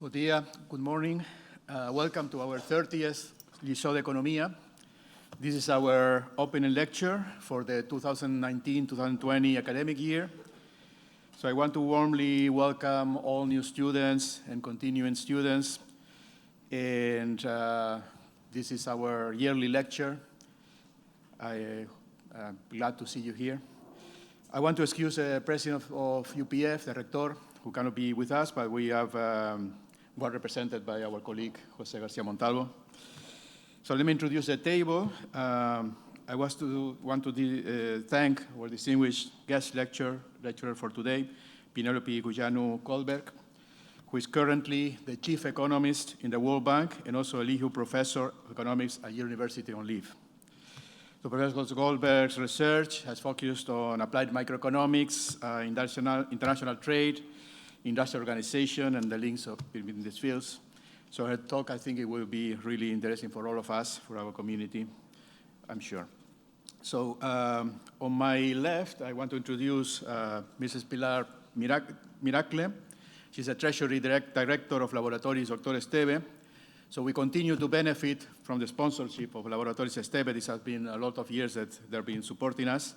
Good dia, good morning. Welcome to our 30th LLIÇÓ D'ECONOMIA. This is our opening lecture for the 2019-2020 academic year. So I want to warmly welcome all new students and continuing students. And this is our yearly lecture. I'm glad to see you here. I want to excuse the president of UPF, the rector, who cannot be with us, but we have well represented by our colleague, Jose Garcia Montalvo. So let me introduce the table. I want to thank our distinguished guest lecturer for today, Pinelopi Goldberg, who is currently the chief economist in the World Bank and also a LLIÇÓ professor of economics at Yale University on leave. So Professor Goldberg's research has focused on applied microeconomics, international trade, industrial organization, and the links between these fields. So her talk, I think it will be really interesting for all of us, for our community, I'm sure. So on my left, I want to introduce Mrs. Pilar Miracle. She's a Treasury Director of Laboratories Dr. Esteve. So we continue to benefit from the sponsorship of Laboratories Esteve. This has been a lot of years that they've been supporting us.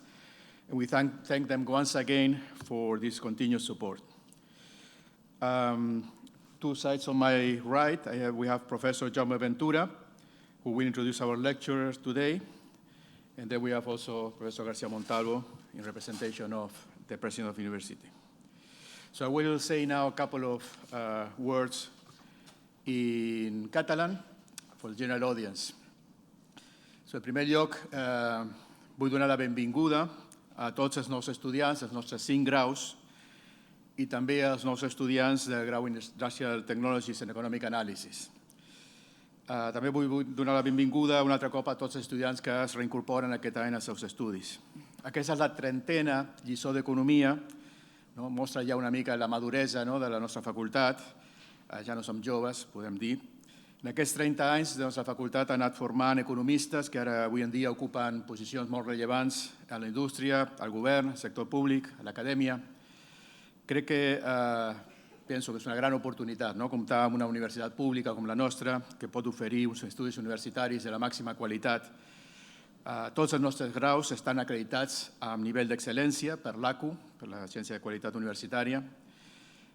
And we thank them once again for this continued support. Two sides on my right, we have Professor Jaume Ventura, who will introduce our lecturers today. And then we have also Professor Garcia Montalvo in representation of the President of the University. So I will say now a couple of words in Catalan for the general audience. So en primer lloc, vull donar la benvinguda a tots els nous estudiants, els nostres 5 graus, i també als nous estudiants del grau Industrial Technologies and Economic Analysis. També vull donar la benvinguda un altre cop a tots els estudiants que es reincorporen aquest any als seus estudis. Aquesta és la 30a lliçó d'Economia, mostra ja una mica la maduresa de la nostra facultat. Ja no som joves, podem dir. En aquests 30 anys, la facultat ha anat formant economistes que ara avui en dia ocupen posicions molt rellevants a la indústria, al govern, al sector públic, a l'acadèmia. Crec que penso que és una gran oportunitat comptar amb una universitat pública com la nostra, que pot oferir uns estudis universitaris de la màxima qualitat. Tots els nostres graus estan acreditats amb nivell d'excel·lència per l'ACU, per l'Agència de Qualitat Universitària,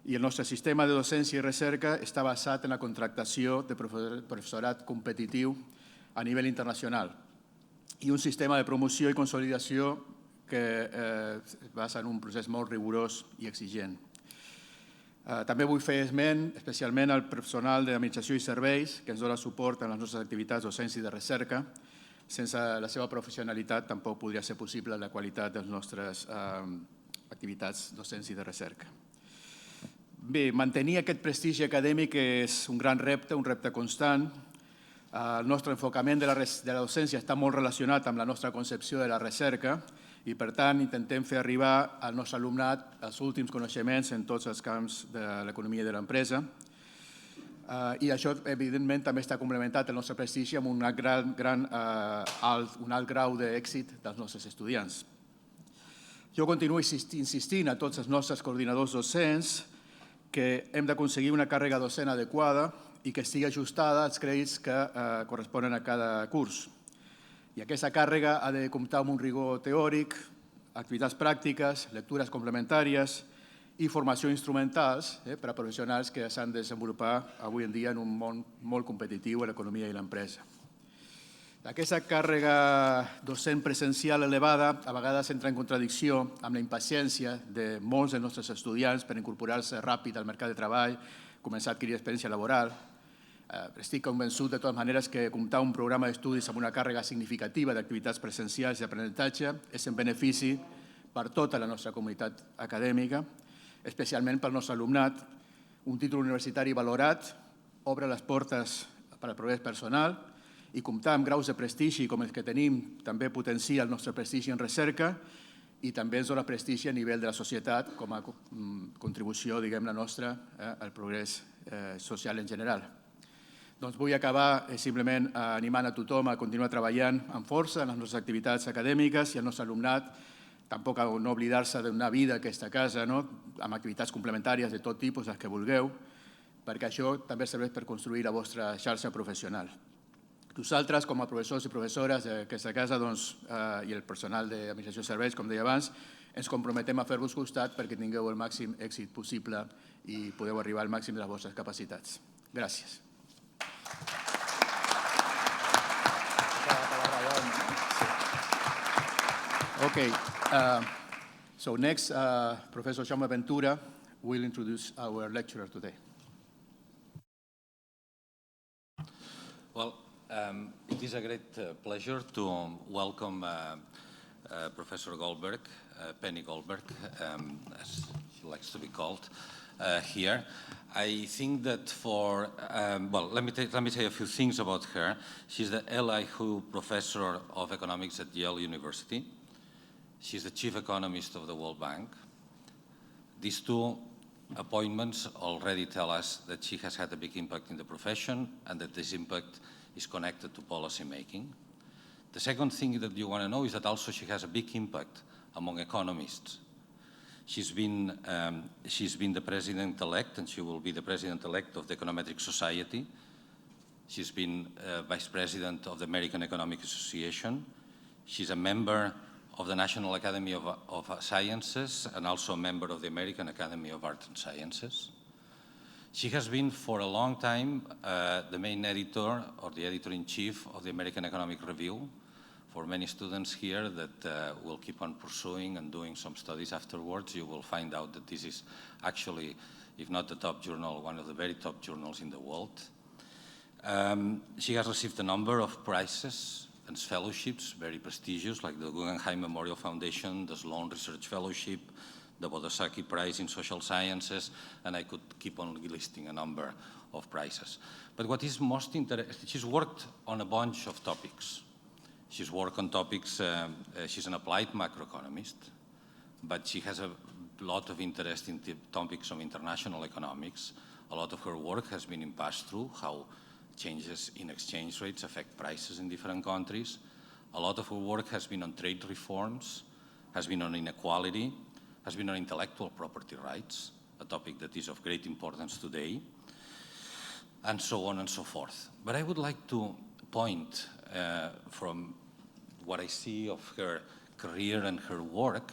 i el nostre sistema de docència i recerca està basat en la contractació de professorat competitiu a nivell internacional i un sistema de promoció i consolidació que es basa en un procés molt rigorós i exigent. També vull fer esment especialment al personal d'administració i serveis que ens dona suport en les nostres activitats docents i de recerca. Sense la seva professionalitat tampoc podria ser possible la qualitat de les nostres activitats docents i de recerca. Bé, mantenir aquest prestigi acadèmic és un gran repte, un repte constant. El nostre enfocament de la docència està molt relacionat amb la nostra concepció de la recerca i, per tant, intentem fer arribar al nostre alumnat els últims coneixements en tots els camps de l'economia i de l'empresa. I això, evidentment, també està complementat el nostre prestigi amb un alt grau d'èxit dels nostres estudiants. Jo continuo insistint a tots els nostres coordinadors docents que hem d'aconseguir una càrrega docent adequada i que estigui ajustada als crèdits que corresponen a cada curs. I aquesta càrrega ha de comptar amb un rigor teòric, activitats pràctiques, lectures complementàries i formació instrumentals per a professionals que s'han de desenvolupar avui en dia en un món molt competitiu a l'economia i l'empresa. Aquesta càrrega docent presencial elevada a vegades entra en contradicció amb la impaciència de molts dels nostres estudiants per incorporar-se ràpid al mercat de treball, començar a adquirir experiència laboral. Estic convençut, de totes maneres, que comptar un programa d'estudis amb una càrrega significativa d'activitats presencials i d'aprenentatge és en benefici per tota la nostra comunitat acadèmica, especialment pel nostre alumnat. Un títol universitari valorat obre les portes per al progrés personal i comptar amb graus de prestigi com els que tenim també potencia el nostre prestigi en recerca i també ens dona prestigi a nivell de la societat com a contribució, diguem-ne, nostra al progrés social en general. Doncs vull acabar simplement animant a tothom a continuar treballant amb força en les nostres activitats acadèmiques i el nostre alumnat tampoc no oblidar-se d'una vida a aquesta casa, amb activitats complementàries de tot tipus, les que vulgueu, perquè això també serveix per construir la vostra xarxa professional. Nosaltres, com a professors i professores d'aquesta casa i el personal d'administració de serveis, com deia abans, ens comprometem a fer-vos costat perquè tingueu el màxim èxit possible i podeu arribar al màxim de les vostres capacitats. Gràcies. Okay, so next, Professor Jaume Ventura will introduce our lecturer today. Well, it is a great pleasure to welcome Professor Goldberg, Penny Goldberg, as she likes to be called, here. I think that well, let me say a few things about her. She's the LLIÇÓ Professor of Economics at Yale University. She's the Chief Economist of the World Bank. These two appointments already tell us that she has had a big impact in the profession and that this impact is connected to policy making. The second thing that you want to know is that also she has a big impact among economists. She's been the president-elect, and she will be the president-elect of the Econometric Society. She's been vice president of the American Economic Association. She's a member of the National Academy of Sciences and also a member of the American Academy of Arts and Sciences. She has been for a long time the main editor or the editor-in-chief of the American Economic Review. For many students here that will keep on pursuing and doing some studies afterwards, you will find out that this is actually, if not the top journal, one of the very top journals in the world. She has received a number of prizes and fellowships, very prestigious, like the Guggenheim Memorial Foundation, the Sloan Research Fellowship, the Bodosaki Prize in Social Sciences, and I could keep on listing a number of prizes. But what is most interesting, she's worked on a bunch of topics. She's worked on topics, she's an applied macroeconomist, but she has a lot of interest in the topics of international economics. A lot of her work has been in pass-through, how changes in exchange rates affect prices in different countries. A lot of her work has been on trade reforms, has been on inequality, has been on intellectual property rights, a topic that is of great importance today, and so on and so forth. But I would like to point from what I see of her career and her work,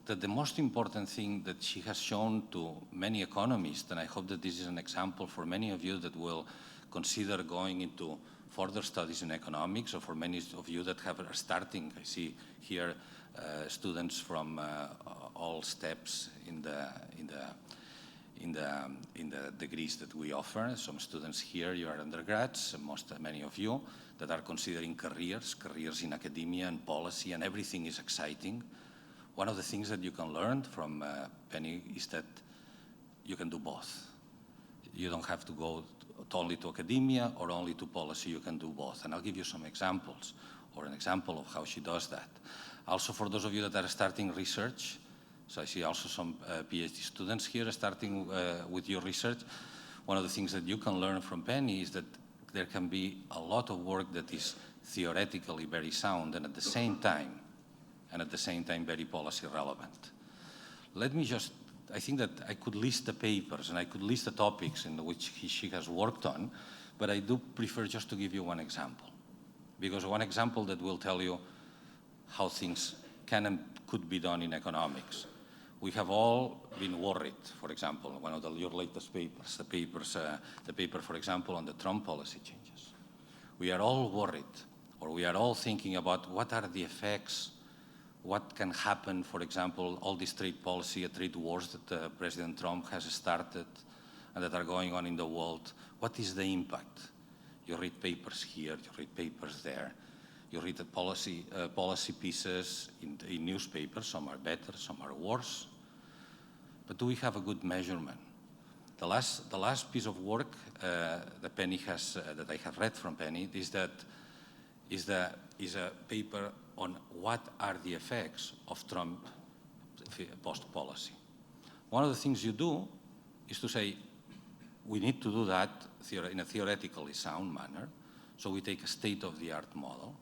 that the most important thing that she has shown to many economists, and I hope that this is an example for many of you that will consider going into further studies in economics, or for many of you that are starting, I see here students from all steps in the degrees that we offer. Some students here, you are undergrads, many of you that are considering careers in academia and policy, and everything is exciting. One of the things that you can learn from Penny is that you can do both. You don't have to go only to academia or only to policy, you can do both. And I'll give you some examples, or an example of how she does that. Also, for those of you that are starting research, so I see also some PhD students here starting with your research. One of the things that you can learn from Penny is that there can be a lot of work that is theoretically very sound and at the same time very policy relevant. Let me just, I think that I could list the papers and I could list the topics in which she has worked on, but I do prefer just to give you one example, because one example that will tell you how things can and could be done in economics. We have all been worried, for example, one of your latest papers, the paper, for example, on the Trump policy changes. We are all worried, or we are all thinking about what are the effects, what can happen, for example, all this trade policy, trade wars that President Trump has started and that are going on in the world. What is the impact? You read papers here, you read papers there. You read the policy pieces in newspapers. Some are better, some are worse. But do we have a good measurement? The last piece of work that Penny has, that I have read from Penny, is a paper on what are the effects of Trump post-policy. One of the things you do is to say, we need to do that in a theoretically sound manner. So we take a state-of-the-art model.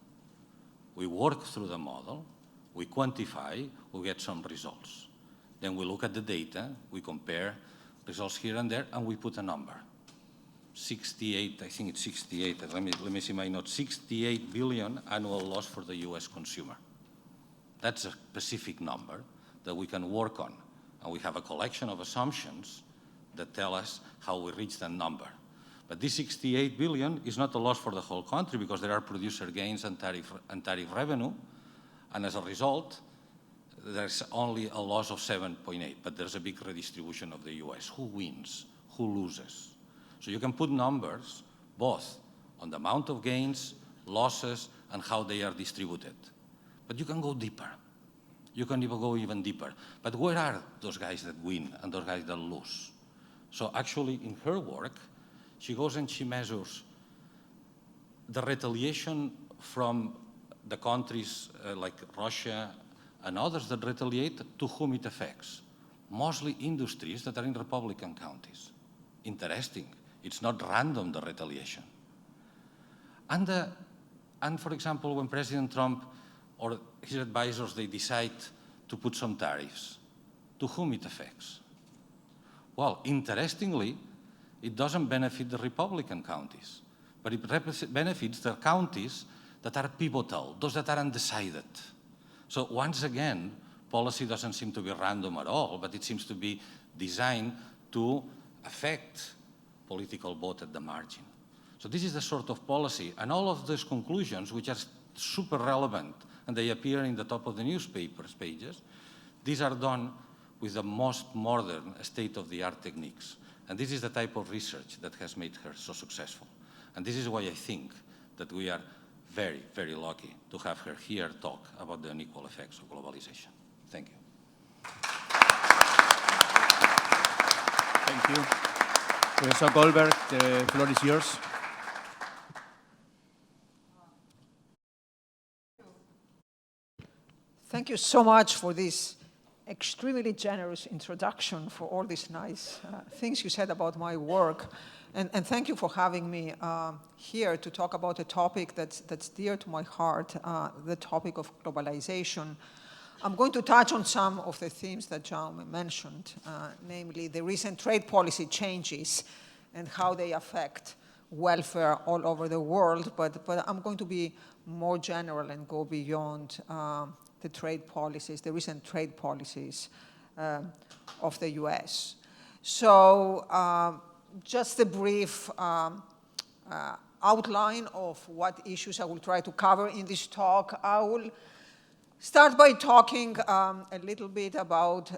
We work through the model, we quantify, we get some results. Then we look at the data, we compare results here and there, and we put a number. 68, I think it's 68, let me see my notes, 68 billion annual loss for the US consumer. That's a specific number that we can work on. And we have a collection of assumptions that tell us how we reach that number. But this 68 billion is not a loss for the whole country because there are producer gains and tariff revenue. And as a result, there's only a loss of 7.8, but there's a big redistribution of the US. Who wins? Who loses? So you can put numbers both on the amount of gains, losses, and how they are distributed. But you can go deeper. You can even go even deeper. But where are those guys that win and those guys that lose? So actually, in her work, she goes and she measures the retaliation from the countries like Russia and others that retaliate, to whom it affects. Mostly industries that are in Republican counties. Interesting. It's not random, the retaliation. And for example, when President Trump or his advisors, they decide to put some tariffs, to whom it affects? Well, interestingly, it doesn't benefit the Republican counties, but it benefits the counties that are pivotal, those that are undecided. So once again, policy doesn't seem to be random at all, but it seems to be designed to affect political vote at the margin. So this is the sort of policy, and all of these conclusions, which are super relevant, and they appear in the top of the newspapers pages, these are done with the most modern state-of-the-art techniques. And this is the type of research that has made her so successful. And this is why I think that we are very, very lucky to have her here talk about the unequal effects of globalization. Thank you. Thank you. Professor Goldberg, the floor is yours. Thank you so much for this extremely generous introduction, for all these nice things you said about my work. And thank you for having me here to talk about a topic that's dear to my heart, the topic of globalization. I'm going to touch on some of the themes that Jaume mentioned, namely the recent trade policy changes and how they affect welfare all over the world, but I'm going to be more general and go beyond the trade policies, the recent trade policies of the US. So just a brief outline of what issues I will try to cover in this talk. I will start by talking a little bit about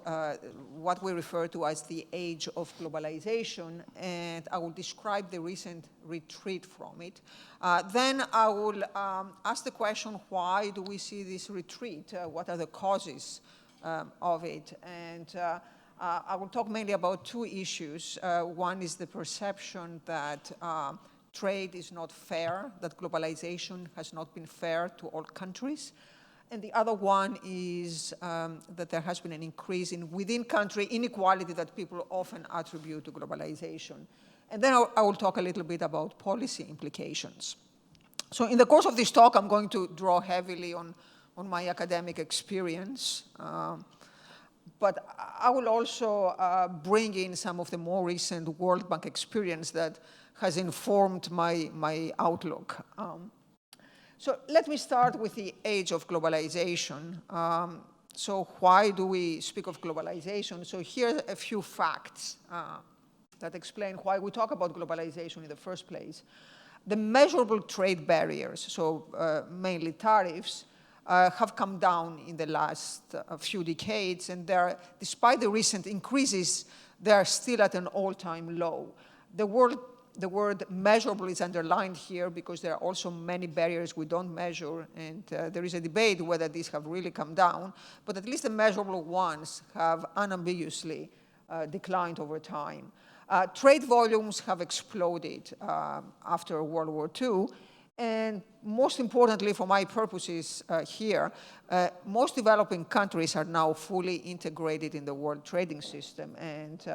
what we refer to as the age of globalization, and I will describe the recent retreat from it. Then I will ask the question, why do we see this retreat? What are the causes of it? And I will talk mainly about two issues. One is the perception that trade is not fair, that globalization has not been fair to all countries. And the other one is that there has been an increase in within-country inequality that people often attribute to globalization. And then I will talk a little bit about policy implications. So in the course of this talk, I'm going to draw heavily on my academic experience. But I will also bring in some of the more recent World Bank experience that has informed my outlook. So let me start with the age of globalization. So why do we speak of globalization? So here are a few facts that explain why we talk about globalization in the first place. The measurable trade barriers, so mainly tariffs, have come down in the last few decades, and despite the recent increases, they are still at an all-time low. The word measurable is underlined here because there are also many barriers we don't measure, and there is a debate whether these have really come down, but at least the measurable ones have unambiguously declined over time. Trade volumes have exploded after World War II, and most importantly for my purposes here, most developing countries are now fully integrated in the world trading system, and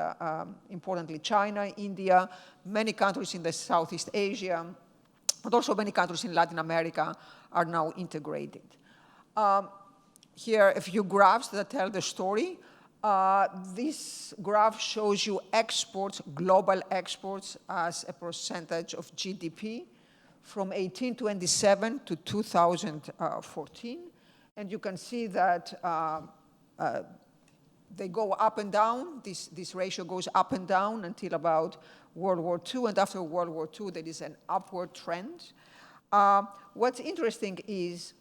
importantly China, India, many countries in the Southeast Asia, but also many countries in Latin America are now integrated. Here are a few graphs that tell the story. This graph shows you exports, global exports, as a percentage of GDP from 1827 to 2014. And you can see that they go up and down. This ratio goes up and down until about World War II. And after World War II, there is an upward trend. What's interesting is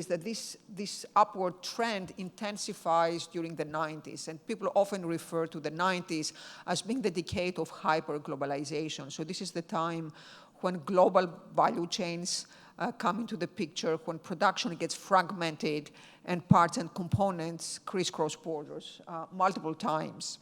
that this upward trend intensifies during the 90s, and people often refer to the 90s as being the decade of hyper-globalization. So this is the time when global value chains come into the picture, when production gets fragmented and parts and components crisscross borders multiple times.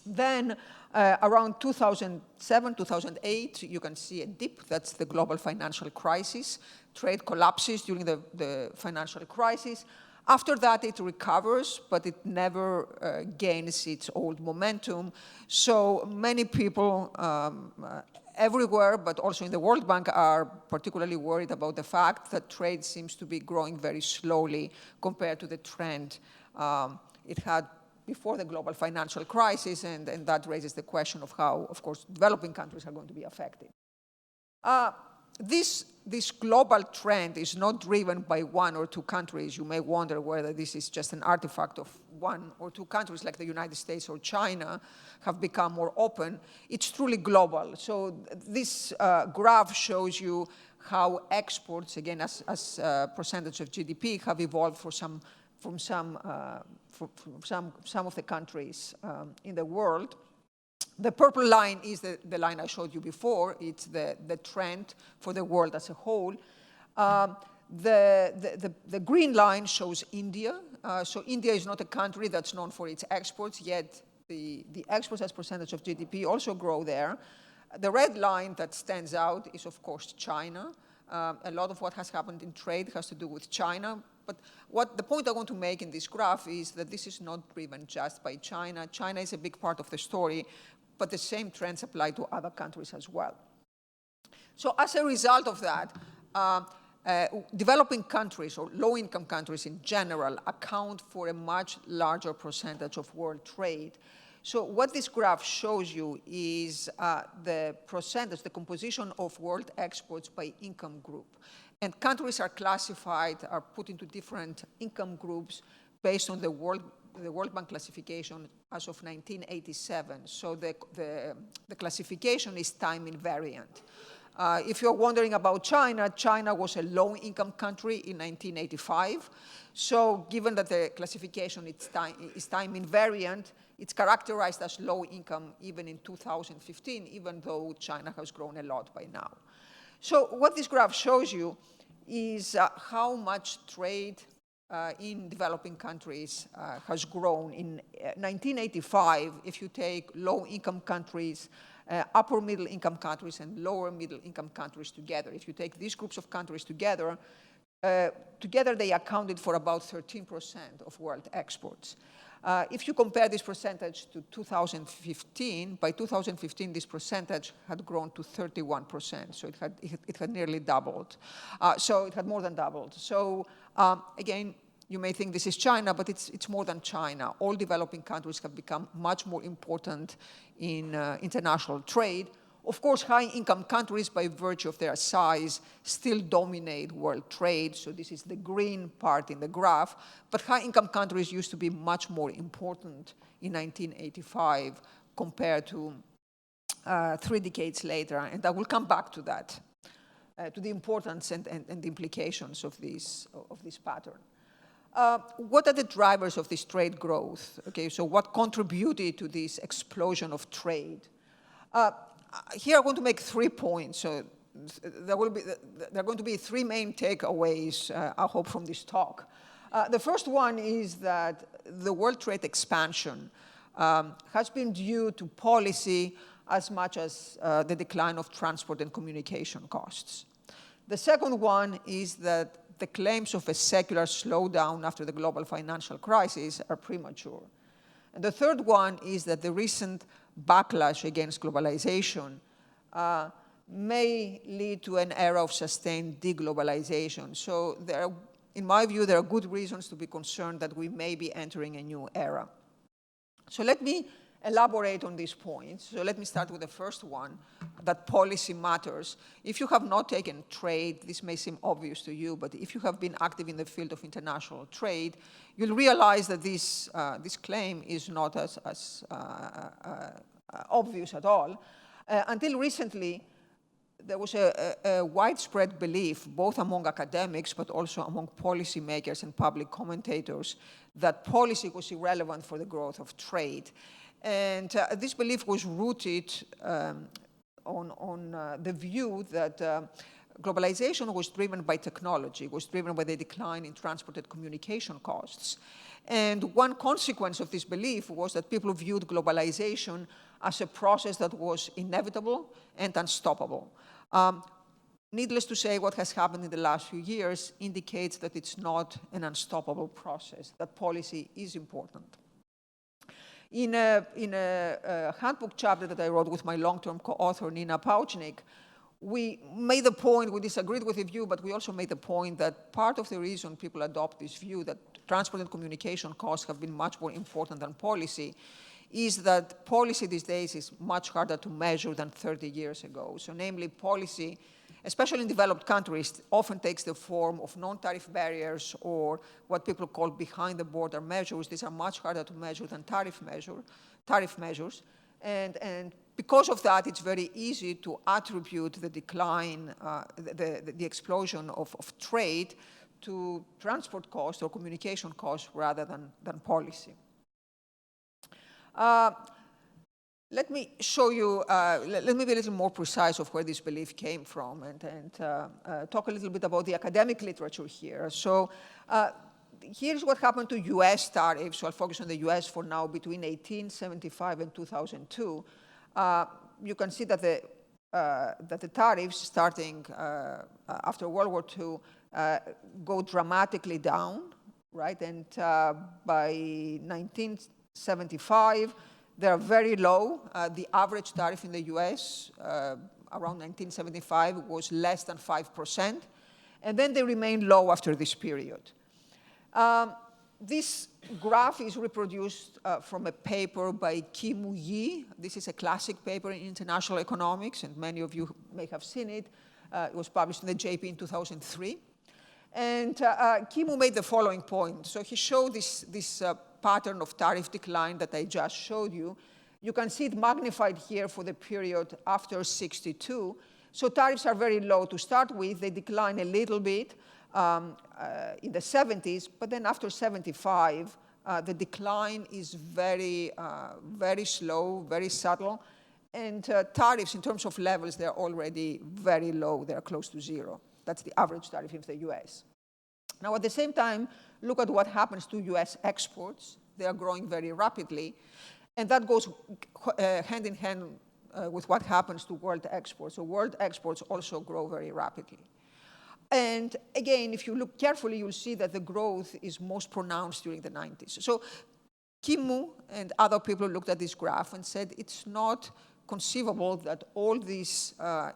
Then around 2007, 2008, you can see a dip. That's the global financial crisis. Trade collapses during the financial crisis. After that, it recovers, but it never gains its old momentum. So many people everywhere, but also in the World Bank, are particularly worried about the fact that trade seems to be growing very slowly compared to the trend it had before the global financial crisis, and that raises the question of how, of course, developing countries are going to be affected. This global trend is not driven by one or two countries. You may wonder whether this is just an artifact of one or two countries like the United States or China have become more open. It's truly global. So this graph shows you how exports, again, as percentage of GDP, have evolved from some of the countries in the world. The purple line is the line I showed you before. It's the trend for the world as a whole. The green line shows India. So India is not a country that's known for its exports, yet the exports as percentage of GDP also grow there. The red line that stands out is, of course, China. A lot of what has happened in trade has to do with China. But the point I want to make in this graph is that this is not driven just by China. China is a big part of the story, but the same trends apply to other countries as well. So as a result of that, developing countries or low-income countries in general account for a much larger percentage of world trade. So what this graph shows you is the percentage, the composition of world exports by income group. And countries are classified, are put into different income groups based on the World Bank classification as of 1987. So the classification is time invariant. If you're wondering about China, China was a low-income country in 1985. So given that the classification is time invariant, it's characterized as low income even in 2015, even though China has grown a lot by now. So what this graph shows you is how much trade in developing countries has grown. In 1985, if you take low-income countries, upper middle-income countries, and lower middle-income countries together, if you take these groups of countries together, they accounted for about 13% of world exports. If you compare this percentage to 2015, by 2015, this percentage had grown to 31%. So it had nearly doubled. So it had more than doubled. So again, you may think this is China, but it's more than China. All developing countries have become much more important in international trade. Of course, high-income countries, by virtue of their size, still dominate world trade. So this is the green part in the graph. But high-income countries used to be much more important in 1985 compared to 3 decades later. And I will come back to that, to the importance and the implications of this pattern. What are the drivers of this trade growth? Okay, so what contributed to this explosion of trade? Here I want to make 3 points. So there are going to be 3 main takeaways, I hope, from this talk. The first one is that the world trade expansion has been due to policy as much as the decline of transport and communication costs. The second one is that the claims of a secular slowdown after the global financial crisis are premature. And the third one is that the recent backlash against globalization may lead to an era of sustained deglobalization. So there are in my view, there are good reasons to be concerned that we may be entering a new era. So let me elaborate on these points. So let me start with the first one, that policy matters. If you have not taken trade, this may seem obvious to you, but if you have been active in the field of international trade, you'll realize that this claim is not as obvious at all. Until recently, there was a widespread belief, both among academics, but also among policymakers and public commentators, that policy was irrelevant for the growth of trade. And this belief was rooted on the view that globalization was driven by technology, was driven by the decline in transported communication costs. And one consequence of this belief was that people viewed globalization as a process that was inevitable and unstoppable. Needless to say, what has happened in the last few years indicates that it's not an unstoppable process, that policy is important. In a handbook chapter that I wrote with my long-term co-author, Nina Pauchnik, we made the point, we disagreed with the view, but we also made the point that part of the reason people adopt this view that transport and communication costs have been much more important than policy is that policy these days is much harder to measure than 30 years ago. So namely, policy, especially in developed countries, often takes the form of non-tariff barriers or what people call behind-the-border measures. These are much harder to measure than tariff measures. And because of that, it's very easy to attribute the decline, the explosion of trade to transport costs or communication costs rather than policy. Let me show you, let me be a little more precise of where this belief came from and talk a little bit about the academic literature here. So here's what happened to US tariffs. So I'll focus on the US for now between 1875 and 2002. You can see that the tariffs starting after World War II go dramatically down, right? And by 1975, they are very low. The average tariff in the US around 1975 was less than 5%. And then they remain low after this period. This graph is reproduced from a paper by Kim Yi. This is a classic paper in international economics, and many of you may have seen it. It was published in the JP in 2003. And Kim made the following point. So he showed this pattern of tariff decline that I just showed you. You can see it magnified here for the period after 62. So tariffs are very low to start with. They decline a little bit in the 70s, but then after 75, the decline is very, very slow, very subtle. And tariffs, in terms of levels, they're already very low. They're close to zero. That's the average tariff in the US. Now, at the same time, look at what happens to US exports. They are growing very rapidly. And that goes hand in hand with what happens to world exports. So world exports also grow very rapidly. And again, if you look carefully, you'll see that the growth is most pronounced during the 90s. So Kim and other people looked at this graph and said it's not conceivable that all this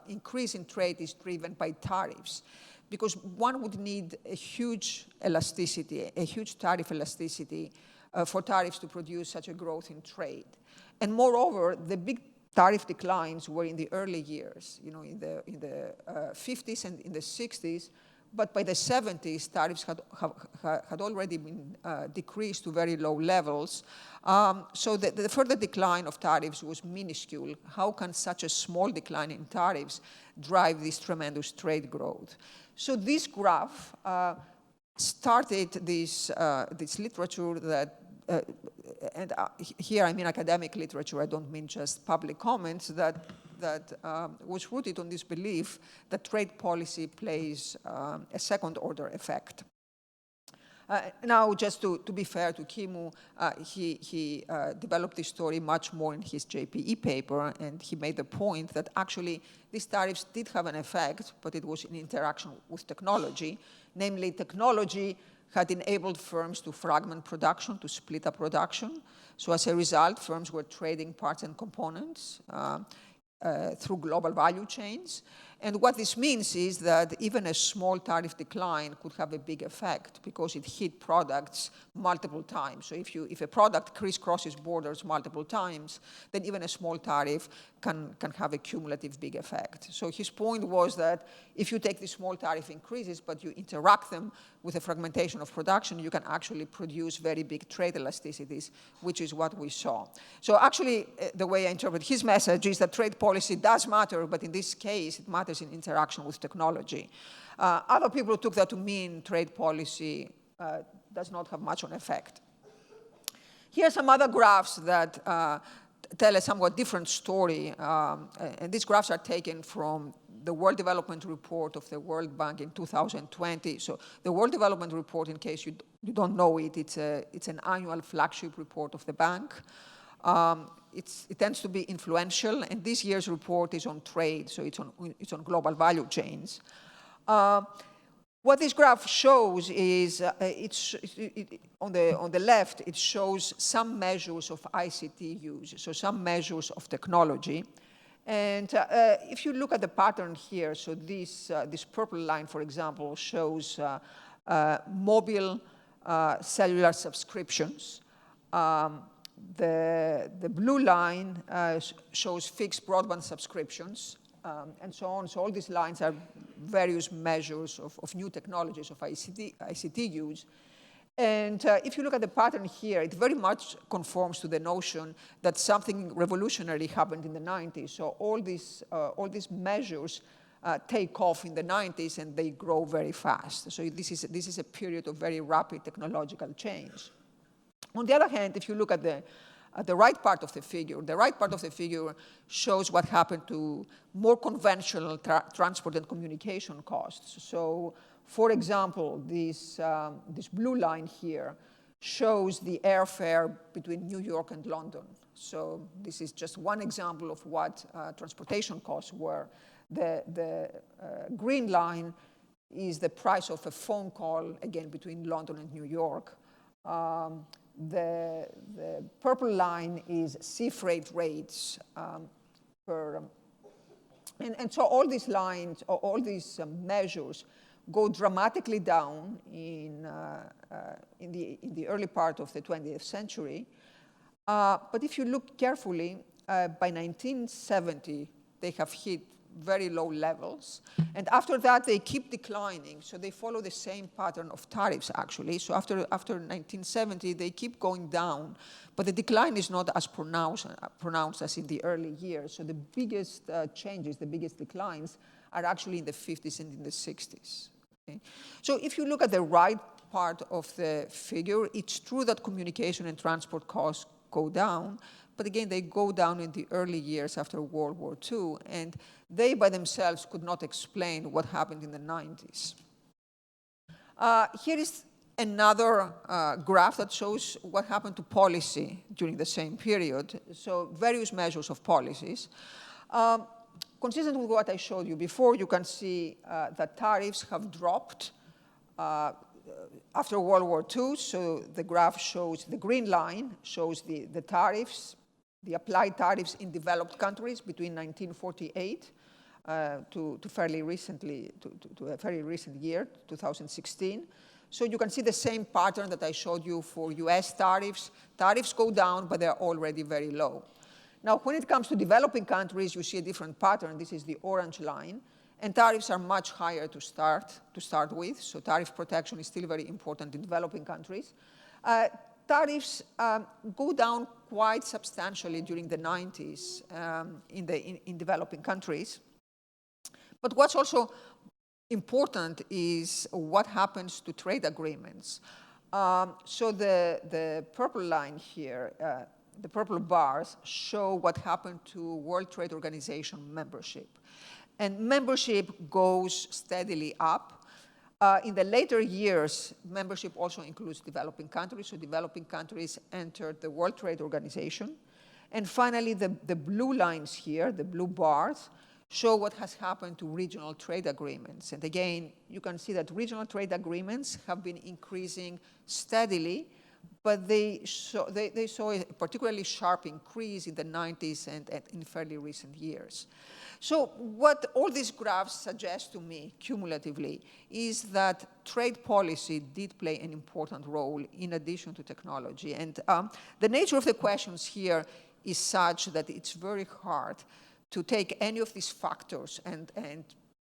increase in trade is driven by tariffs, because one would need a huge elasticity, a huge tariff elasticity for tariffs to produce such a growth in trade. And moreover, the big tariff declines were in the early years, in the 50s and in the 60s, but by the 70s, tariffs had already been decreased to very low levels. So the further decline of tariffs was minuscule. How can such a small decline in tariffs drive this tremendous trade growth? So this graph started this literature that, and here I mean academic literature, I don't mean just public comments, that was rooted on this belief that trade policy plays a second-order effect. Now, just to be fair to Kim, he developed this story much more in his JPE paper, and he made the point that actually these tariffs did have an effect, but it was in interaction with technology. Namely, technology had enabled firms to fragment production, to split up production. So as a result, firms were trading parts and components through global value chains. And what this means is that even a small tariff decline could have a big effect because it hit products multiple times. So if a product crisscrosses borders multiple times, then even a small tariff can have a cumulative big effect. So his point was that if you take these small tariff increases, but you interact them with a fragmentation of production, you can actually produce very big trade elasticities, which is what we saw. So actually, the way I interpret his message is that trade policy does matter, but in this case, it matters in interaction with technology. Other people took that to mean trade policy does not have much of an effect. Here are some other graphs that tell a somewhat different story. And these graphs are taken from the World Development Report of the World Bank in 2020. So the World Development Report, in case you don't know it, it's an annual flagship report of the bank. It tends to be influential, and this year's report is on trade, so it's on global value chains. What this graph shows is, on the left, it shows some measures of ICT use, so some measures of technology. And if you look at the pattern here, so this purple line, for example, shows mobile cellular subscriptions. The blue line shows fixed broadband subscriptions, and so on. So all these lines are various measures of new technologies of ICT use. And if you look at the pattern here, it very much conforms to the notion that something revolutionary happened in the 90s. So all these measures take off in the 90s, and they grow very fast. So this is a period of very rapid technological change. On the other hand, if you look at the right part of the figure, the right part of the figure shows what happened to more conventional transport and communication costs. So, for example, this blue line here shows the airfare between New York and London. So this is just one example of what transportation costs were. The green line is the price of a phone call, again, between London and New York. The purple line is sea freight rates and so all these lines, all these measures go dramatically down in the early part of the 20th century. But if you look carefully, by 1970, they have hit very low levels. And after that, they keep declining. So they follow the same pattern of tariffs, actually. So after 1970, they keep going down. But the decline is not as pronounced as in the early years. So the biggest changes, the biggest declines, are actually in the 50s and in the 60s. Okay? So if you look at the right part of the figure, it's true that communication and transport costs go down. But again, they go down in the early years after World War II, and they by themselves could not explain what happened in the 90s. Here is another graph that shows what happened to policy during the same period, so various measures of policies. Consistent with what I showed you before, you can see that tariffs have dropped after World War II. So the graph shows, the green line shows the tariffs, the applied tariffs in developed countries between 1948 to a fairly recent year, 2016. So you can see the same pattern that I showed you for US tariffs. Tariffs go down, but they're already very low. Now, when it comes to developing countries, you see a different pattern. This is the orange line. And tariffs are much higher to start with. So tariff protection is still very important in developing countries. Tariffs go down quite substantially during the 90s in developing countries. But what's also important is what happens to trade agreements. So the purple line here, the purple bars, show what happened to World Trade Organization membership. And membership goes steadily up. In the later years, membership also includes developing countries. So developing countries entered the World Trade Organization. And finally, the blue lines here, the blue bars, show what has happened to regional trade agreements. And again, you can see that regional trade agreements have been increasing steadily but they saw a particularly sharp increase in the 90s and in fairly recent years. So what all these graphs suggest to me, cumulatively, is that trade policy did play an important role in addition to technology. And the nature of the questions here is such that it's very hard to take any of these factors and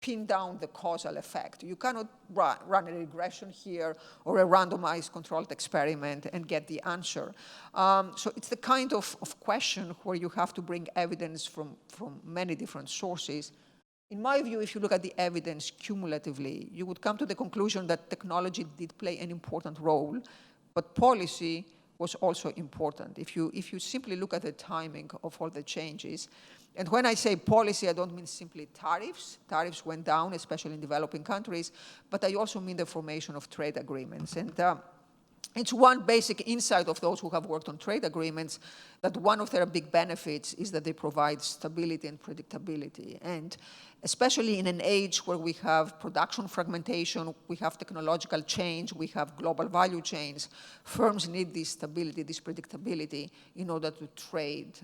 pin down the causal effect. You cannot run a regression here or a randomized controlled experiment and get the answer. So it's the kind of question where you have to bring evidence from many different sources. In my view, if you look at the evidence cumulatively, you would come to the conclusion that technology did play an important role, but policy was also important. If you simply look at the timing of all the changes, and when I say policy, I don't mean simply tariffs. Tariffs went down, especially in developing countries, but I also mean the formation of trade agreements. And it's one basic insight of those who have worked on trade agreements that one of their big benefits is that they provide stability and predictability. And especially in an age where we have production fragmentation, we have technological change, we have global value chains, firms need this stability, this predictability in order to trade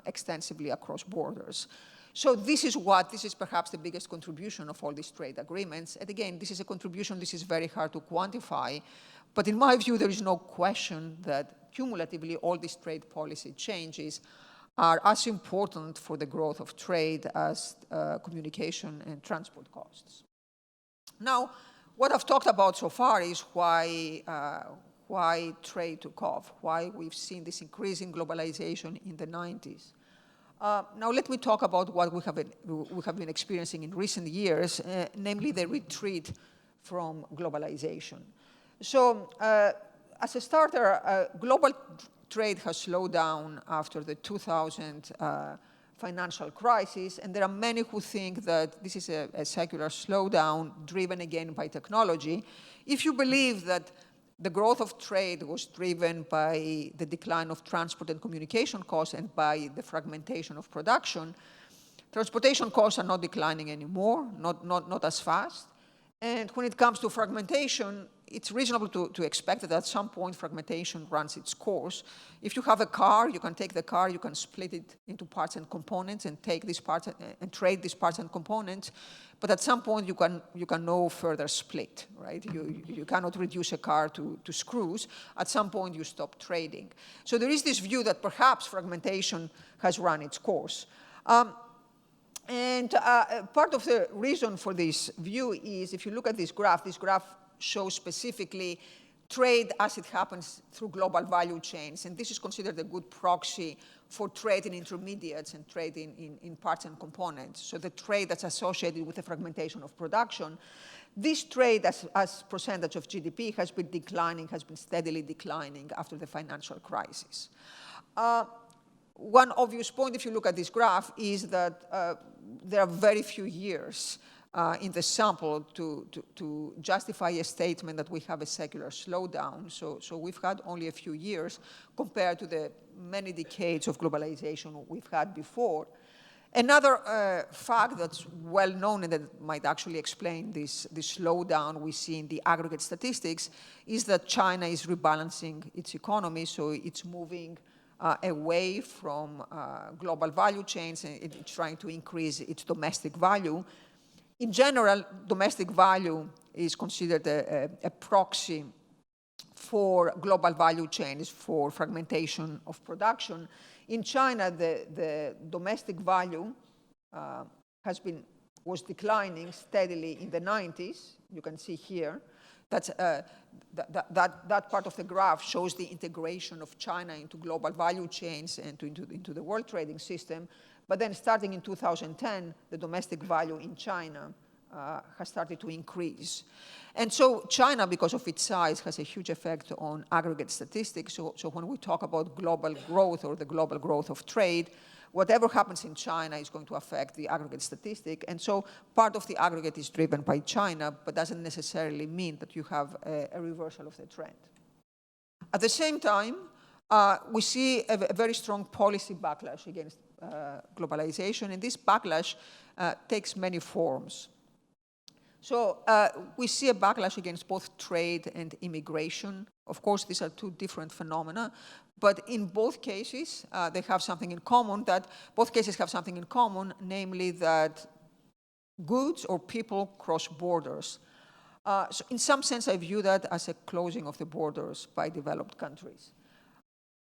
extensively across borders. So this is perhaps the biggest contribution of all these trade agreements. And again, this is a contribution, this is very hard to quantify. But in my view, there is no question that cumulatively all these trade policy changes are as important for the growth of trade as communication and transport costs. Now, what I've talked about so far is why trade took off, why we've seen this increase in globalization in the 90s. Now let me talk about what we have been experiencing in recent years, namely the retreat from globalization. So as a starter, global trade has slowed down after the 2000 financial crisis, and there are many who think that this is a secular slowdown driven again by technology. If you believe that the growth of trade was driven by the decline of transport and communication costs and by the fragmentation of production, transportation costs are not declining anymore, not as fast. And when it comes to fragmentation, it's reasonable to expect that at some point fragmentation runs its course. If you have a car, you can take the car, you can split it into parts and components and take these parts and trade these parts and components. But at some point, you can no further split, right? You cannot reduce a car to screws. At some point, you stop trading. So there is this view that perhaps fragmentation has run its course. And part of the reason for this view is, if you look at this graph shows specifically trade as it happens through global value chains. And this is considered a good proxy for trade in intermediates and trade in parts and components. So the trade that's associated with the fragmentation of production. This trade as percentage of GDP has been declining, has been steadily declining after the financial crisis. One obvious point, if you look at this graph, is that there are very few years in the sample to justify a statement that we have a secular slowdown. So we've had only a few years compared to the many decades of globalization we've had before. Another fact that's well known and that might actually explain this slowdown we see in the aggregate statistics is that China is rebalancing its economy, so it's moving away from global value chains and it's trying to increase its domestic value. In general, domestic value is considered a proxy for global value chains, for fragmentation of production. In China, the domestic value was declining steadily in the 90s. You can see here. That part of the graph shows the integration of China into global value chains and into the world trading system. But then starting in 2010, the domestic value in China has started to increase. And so China, because of its size, has a huge effect on aggregate statistics. So when we talk about global growth or the global growth of trade, whatever happens in China is going to affect the aggregate statistic. And so part of the aggregate is driven by China, but doesn't necessarily mean that you have a reversal of the trend. At the same time, we see a very strong policy backlash against globalization, and this backlash takes many forms. So we see a backlash against both trade and immigration. Of course, these are two different phenomena, but in both cases, they have something in common, namely that goods or people cross borders. So in some sense, I view that as a closing of the borders by developed countries.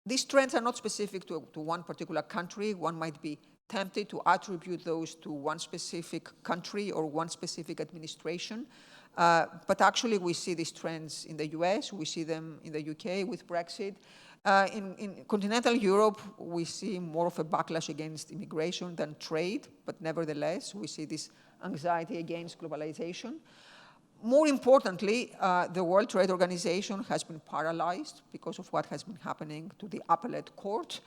These trends are not specific to one particular country. One might be tempted to attribute those to one specific country or one specific administration. But actually, we see these trends in the US, we see them in the UK with Brexit. In continental Europe, we see more of a backlash against immigration than trade, but nevertheless, we see this anxiety against globalization. More importantly, the World Trade Organization has been paralyzed because of what has been happening to the appellate court.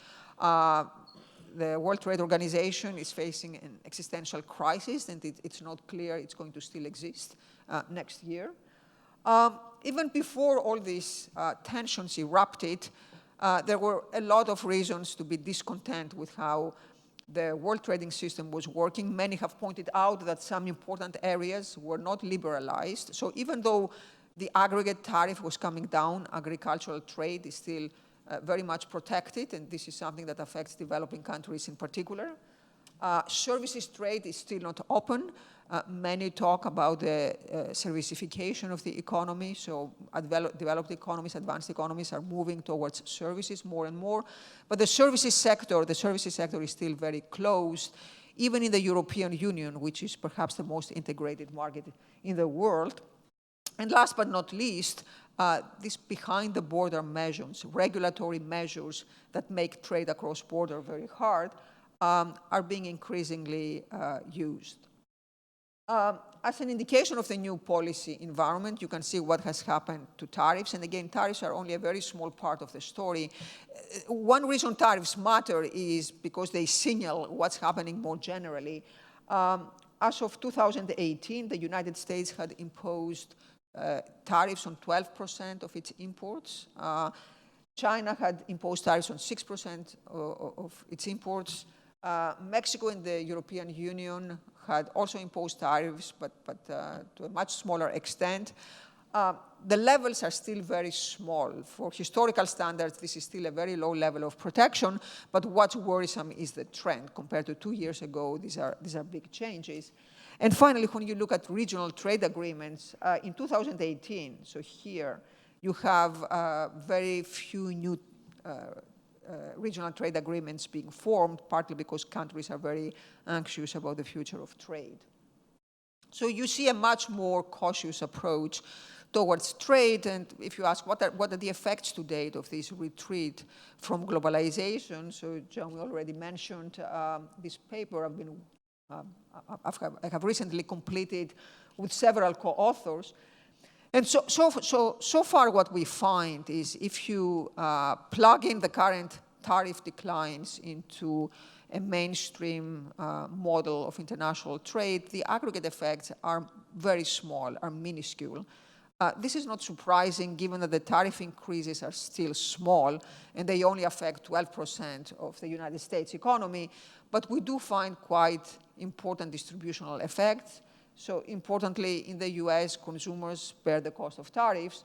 The World Trade Organization is facing an existential crisis, and it's not clear it's going to still exist next year. Even before all these tensions erupted, there were a lot of reasons to be discontent with how the world trading system was working. Many have pointed out that some important areas were not liberalized. So even though the aggregate tariff was coming down, agricultural trade is still very much protected, and this is something that affects developing countries in particular. Services trade is still not open. Many talk about the servicification of the economy, so developed economies, advanced economies are moving towards services more and more. But the services sector is still very closed, even in the European Union, which is perhaps the most integrated market in the world. And last but not least, these behind-the-border measures, regulatory measures that make trade across border very hard, are being increasingly used. As an indication of the new policy environment, you can see what has happened to tariffs. And again, tariffs are only a very small part of the story. One reason tariffs matter is because they signal what's happening more generally. As of 2018, the United States had imposed tariffs on 12% of its imports. China had imposed tariffs on 6% of its imports. Mexico and the European Union had also imposed tariffs, but to a much smaller extent. The levels are still very small. For historical standards, this is still a very low level of protection, but what's worrisome is the trend. Compared to 2 years ago, these are big changes. And finally, when you look at regional trade agreements, in 2018, so here, you have very few new regional trade agreements being formed, partly because countries are very anxious about the future of trade. So you see a much more cautious approach towards trade, and if you ask what are the effects to date of this retreat from globalization, so John, we already mentioned this paper I have recently completed with several co-authors. And so far what we find is if you plug in the current tariff declines into a mainstream model of international trade, the aggregate effects are very small, are minuscule. This is not surprising given that the tariff increases are still small and they only affect 12% of the United States economy, but we do find quite important distributional effects. So importantly, in the US, consumers bear the cost of tariffs,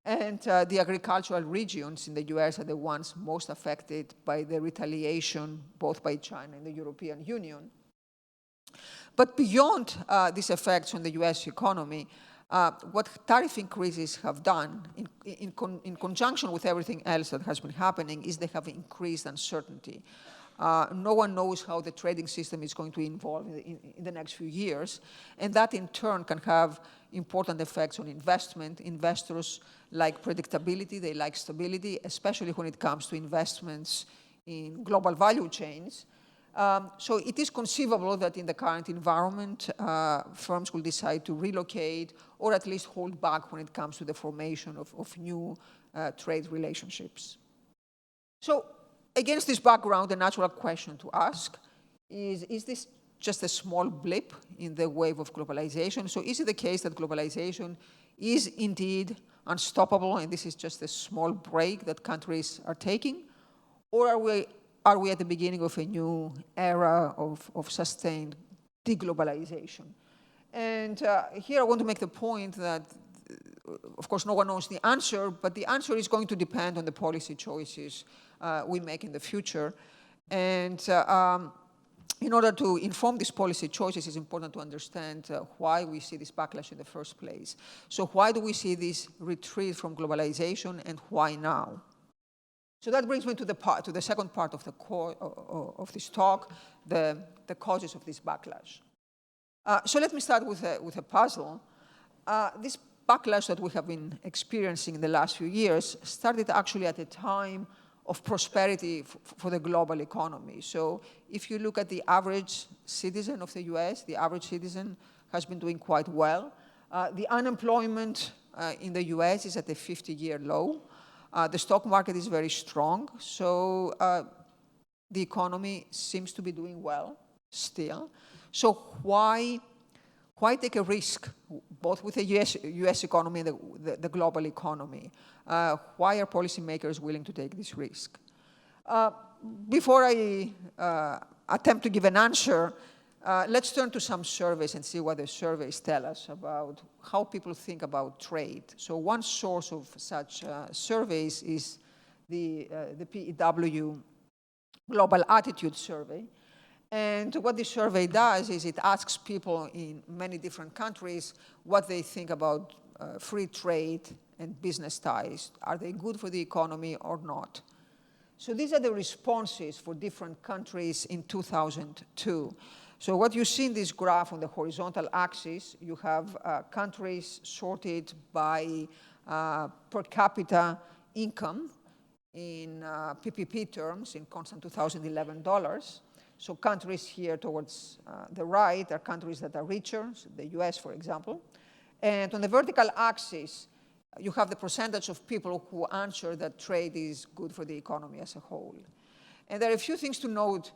and the agricultural regions in the US are the ones most affected by the retaliation, both by China and the European Union. But beyond these effects on the US economy, what tariff increases have done, in conjunction with everything else that has been happening, is they have increased uncertainty. No one knows how the trading system is going to evolve in the next few years, and that in turn can have important effects on investment. Investors like predictability, they like stability, especially when it comes to investments in global value chains. So it is conceivable that in the current environment, firms will decide to relocate or at least hold back when it comes to the formation of new trade relationships. So against this background, the natural question to ask is this just a small blip in the wave of globalization? So is it the case that globalization is indeed unstoppable and this is just a small break that countries are taking? Or are we at the beginning of a new era of sustained deglobalization? And here I want to make the point that, of course, no one knows the answer, but the answer is going to depend on the policy choices we make in the future. And in order to inform these policy choices, it's important to understand why we see this backlash in the first place. So why do we see this retreat from globalization, and why now? So that brings me to the second part of of this talk, the causes of this backlash. So let me start with a puzzle. This backlash that we have been experiencing in the last few years started actually at a time of prosperity for the global economy. So if you look at the average citizen of the US, the average citizen has been doing quite well. The unemployment in the US is at a 50-year low. The stock market is very strong. So the economy seems to be doing well still. So why take a risk, both with the US economy and the global economy? Why are policymakers willing to take this risk? Before I attempt to give an answer, let's turn to some surveys and see what the surveys tell us about how people think about trade. So one source of such surveys is the PEW Global Attitude Survey. And what this survey does is it asks people in many different countries what they think about free trade and business ties. Are they good for the economy or not? So these are the responses for different countries in 2002. So what you see in this graph on the horizontal axis, you have countries sorted by per capita income in PPP terms, in constant 2011 dollars. So countries here towards the right are countries that are richer, so the US, for example. And on the vertical axis, you have the percentage of people who answer that trade is good for the economy as a whole. And there are a few things to note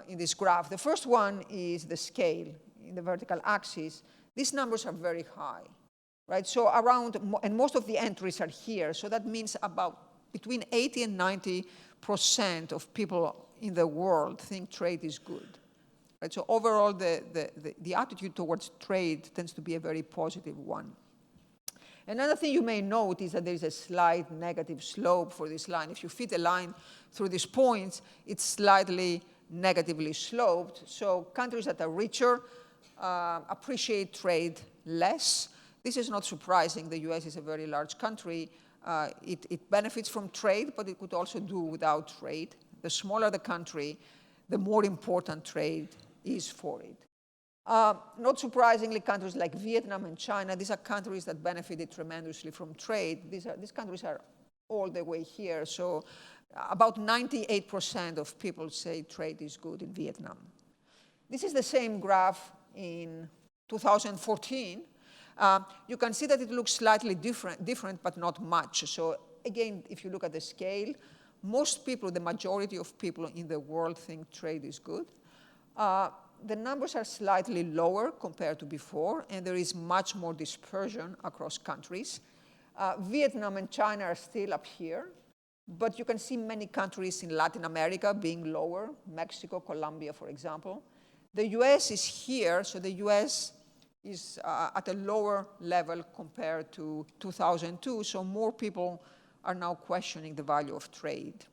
in this graph. The first one is the scale in the vertical axis. These numbers are very high, right? So and most of the entries are here. So that means about between 80 and 90% of people in the world think trade is good. Right? So overall, the attitude towards trade tends to be a very positive one. Another thing you may note is that there is a slight negative slope for this line. If you fit a line through these points, it's slightly negatively sloped. So countries that are richer appreciate trade less. This is not surprising. The US is a very large country. It benefits from trade, but it could also do without trade. The smaller the country, the more important trade is for it. Not surprisingly, countries like Vietnam and China, these are countries that benefited tremendously from trade. These countries are all the way here. So about 98% of people say trade is good in Vietnam. This is the same graph in 2014. You can see that it looks slightly different, but not much. So again, if you look at the scale, most people, the majority of people in the world think trade is good. The numbers are slightly lower compared to before, and there is much more dispersion across countries. Vietnam and China are still up here, but you can see many countries in Latin America being lower, Mexico, Colombia, for example. The US is here, so the US is at a lower level compared to 2002, so more people are now questioning the value of trade.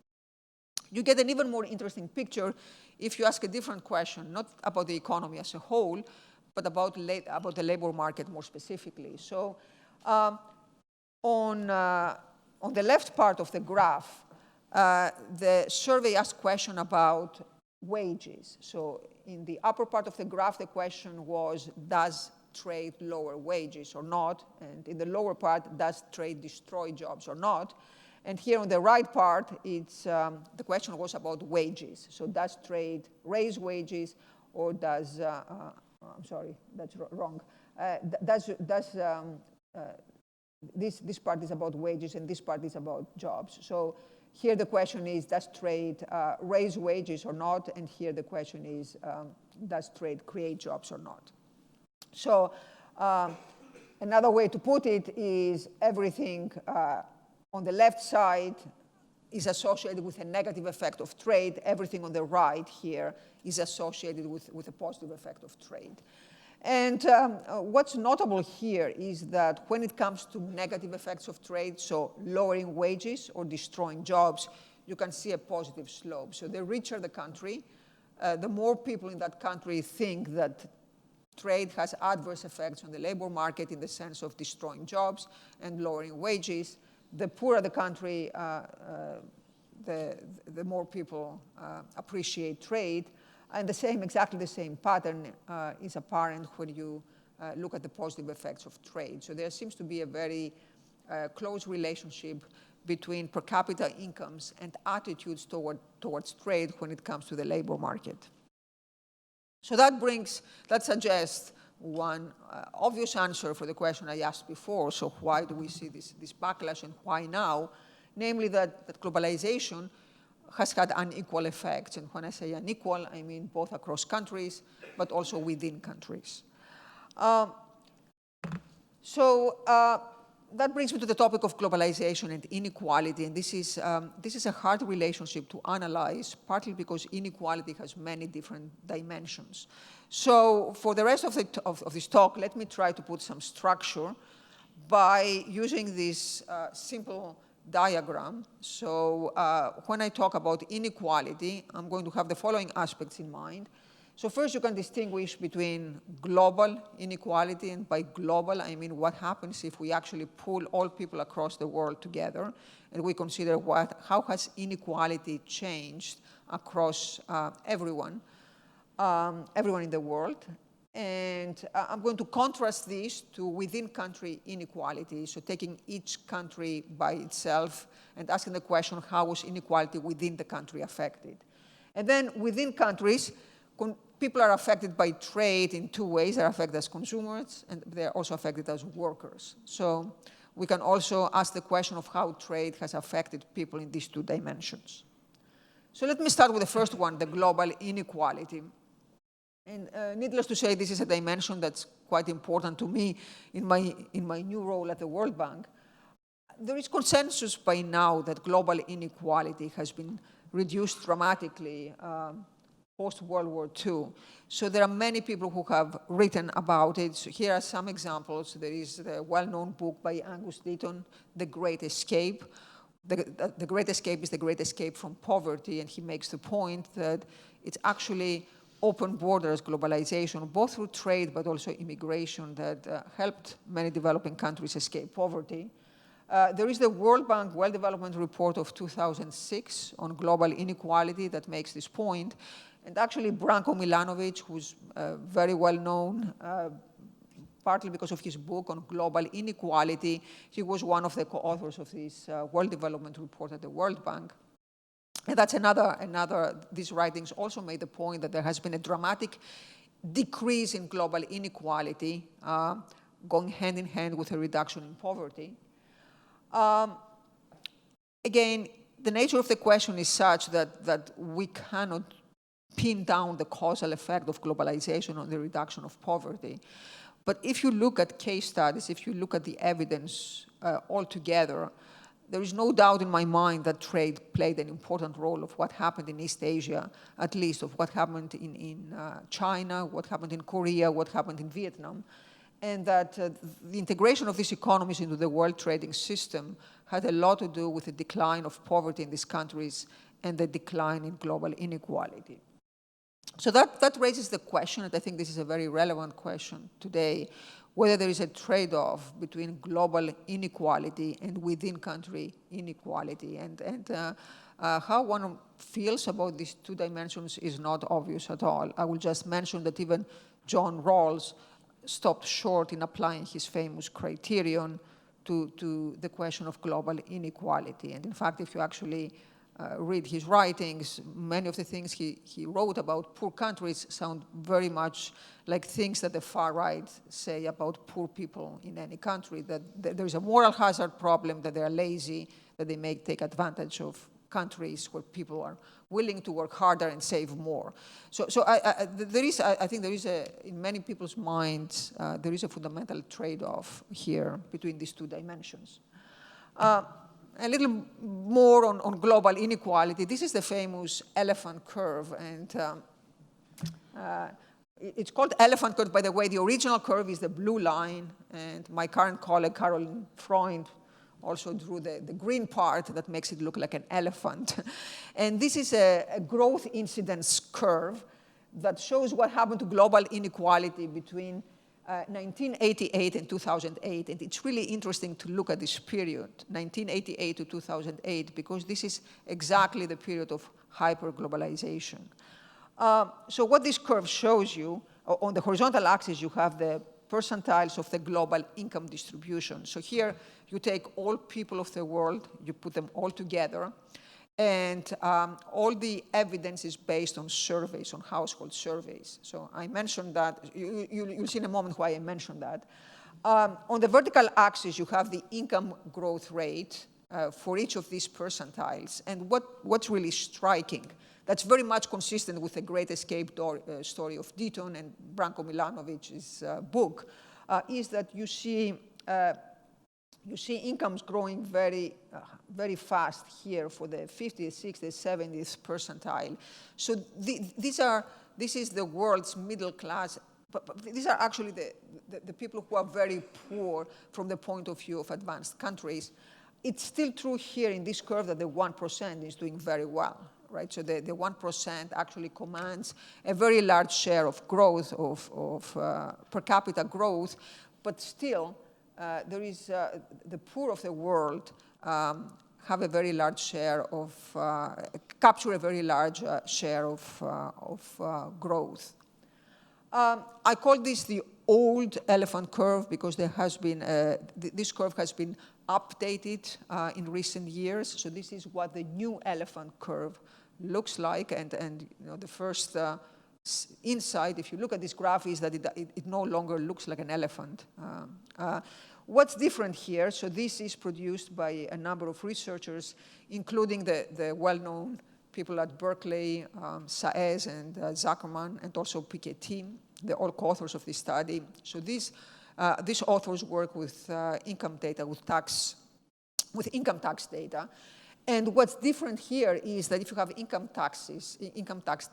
You get an even more interesting picture if you ask a different question, not about the economy as a whole, but about the labor market more specifically. So on the left part of the graph, the survey asked a question about wages. So in the upper part of the graph, the question was, does trade lower wages or not? And in the lower part, does trade destroy jobs or not? And here on the right part, the question was about wages. So does trade raise wages, or does, I'm sorry, that's wrong. This part is about wages, and this part is about jobs. So here the question is, does trade raise wages or not? And here the question is, does trade create jobs or not? So another way to put it is everything on the left side is associated with a negative effect of trade. Everything on the right here is associated with a positive effect of trade. And what's notable here is that when it comes to negative effects of trade, so lowering wages or destroying jobs, you can see a positive slope. So the richer the country, the more people in that country think that trade has adverse effects on the labor market in the sense of destroying jobs and lowering wages. The poorer the country, the more people appreciate trade. And exactly the same pattern is apparent when you look at the positive effects of trade. So there seems to be a very close relationship between per capita incomes and attitudes towards trade when it comes to the labor market. So that suggests one obvious answer for the question I asked before. So why do we see this backlash and why now? Namely that globalization has had unequal effects. And when I say unequal, I mean both across countries, but also within countries. That brings me to the topic of globalization and inequality. And this is a hard relationship to analyze, partly because inequality has many different dimensions. So for the rest of this talk, let me try to put some structure by using this simple diagram. So when I talk about inequality, I'm going to have the following aspects in mind. So first, you can distinguish between global inequality, and by global, I mean what happens if we actually pull all people across the world together, and we consider how has inequality changed across everyone in the world. And I'm going to contrast this to within-country inequality, so taking each country by itself and asking the question, how was inequality within the country affected? And then within countries, people are affected by trade in two ways. They're affected as consumers, and they're also affected as workers. So we can also ask the question of how trade has affected people in these two dimensions. So let me start with the first one, the global inequality. And needless to say, this is a dimension that's quite important to me in my new role at the World Bank. There is consensus by now that global inequality has been reduced dramatically post-World War II. So there are many people who have written about it. So here are some examples. There is the well-known book by Angus Deaton, The Great Escape. The Great Escape is the great escape from poverty, and he makes the point that it's actually open borders globalization, both through trade but also immigration, that helped many developing countries escape poverty. There is the World Bank World Development Report of 2006 on global inequality that makes this point. And actually, Branko Milanovic, who's very well known, partly because of his book on global inequality, he was one of the co-authors of this World Development Report at the World Bank. And that's these writings also made the point that there has been a dramatic decrease in global inequality, going hand in hand with a reduction in poverty. Again, the nature of the question is such that we cannot pin down the causal effect of globalization on the reduction of poverty. But if you look at case studies, if you look at the evidence altogether, there is no doubt in my mind that trade played an important role of what happened in East Asia, at least of what happened in China, what happened in Korea, what happened in Vietnam, and that the integration of these economies into the world trading system had a lot to do with the decline of poverty in these countries and the decline in global inequality. So that raises the question, and I think this is a very relevant question today, whether there is a trade-off between global inequality and within-country inequality. And how one feels about these two dimensions is not obvious at all. I will just mention that even John Rawls stopped short in applying his famous criterion to the question of global inequality. And in fact, if you actually read his writings, many of the things he wrote about poor countries sound very much like things that the far right say about poor people in any country, that there's a moral hazard problem, that they're lazy, that they may take advantage of countries where people are willing to work harder and save more. So I think there is in many people's minds, there is a fundamental trade-off here between these two dimensions. A little more on global inequality. This is the famous elephant curve, and it's called elephant curve, by the way. The original curve is the blue line, and my current colleague, Caroline Freund, also drew the green part that makes it look like an elephant. And this is a growth incidence curve that shows what happened to global inequality between 1988 and 2008. And it's really interesting to look at this period, 1988 to 2008, because this is exactly the period of hyperglobalization. So what this curve shows you, on the horizontal axis, you have the percentiles of the global income distribution. So here, you take all people of the world, you put them all together, and all the evidence is based on surveys, on household surveys. So I mentioned that. You'll see in a moment why I mentioned that. On the vertical axis, you have the income growth rate for each of these percentiles. And what's really striking, that's very much consistent with the Great Escape story of Deaton and Branko Milanovic's book, is that you see incomes growing very, very fast here for the 50th, 60th, 70th percentile. So this is the world's middle class. But these are actually the people who are very poor from the point of view of advanced countries. It's still true here in this curve that the 1% is doing very well, right? So the 1% actually commands a very large share of growth, of per capita growth, but still, there is the poor of the world have a very large share of, capture a very large share of growth. I call this the old elephant curve because there has been, this curve has been updated in recent years. So this is what the new elephant curve looks like. And you know, the first insight, if you look at this graph, is that it no longer looks like an elephant. What's different here, so this is produced by a number of researchers, including the well-known people at Berkeley, Saez and Zuckerman, and also Piketty. They're all co-authors of this study. So these authors work with income data, with income tax data. And what's different here is that if you have income tax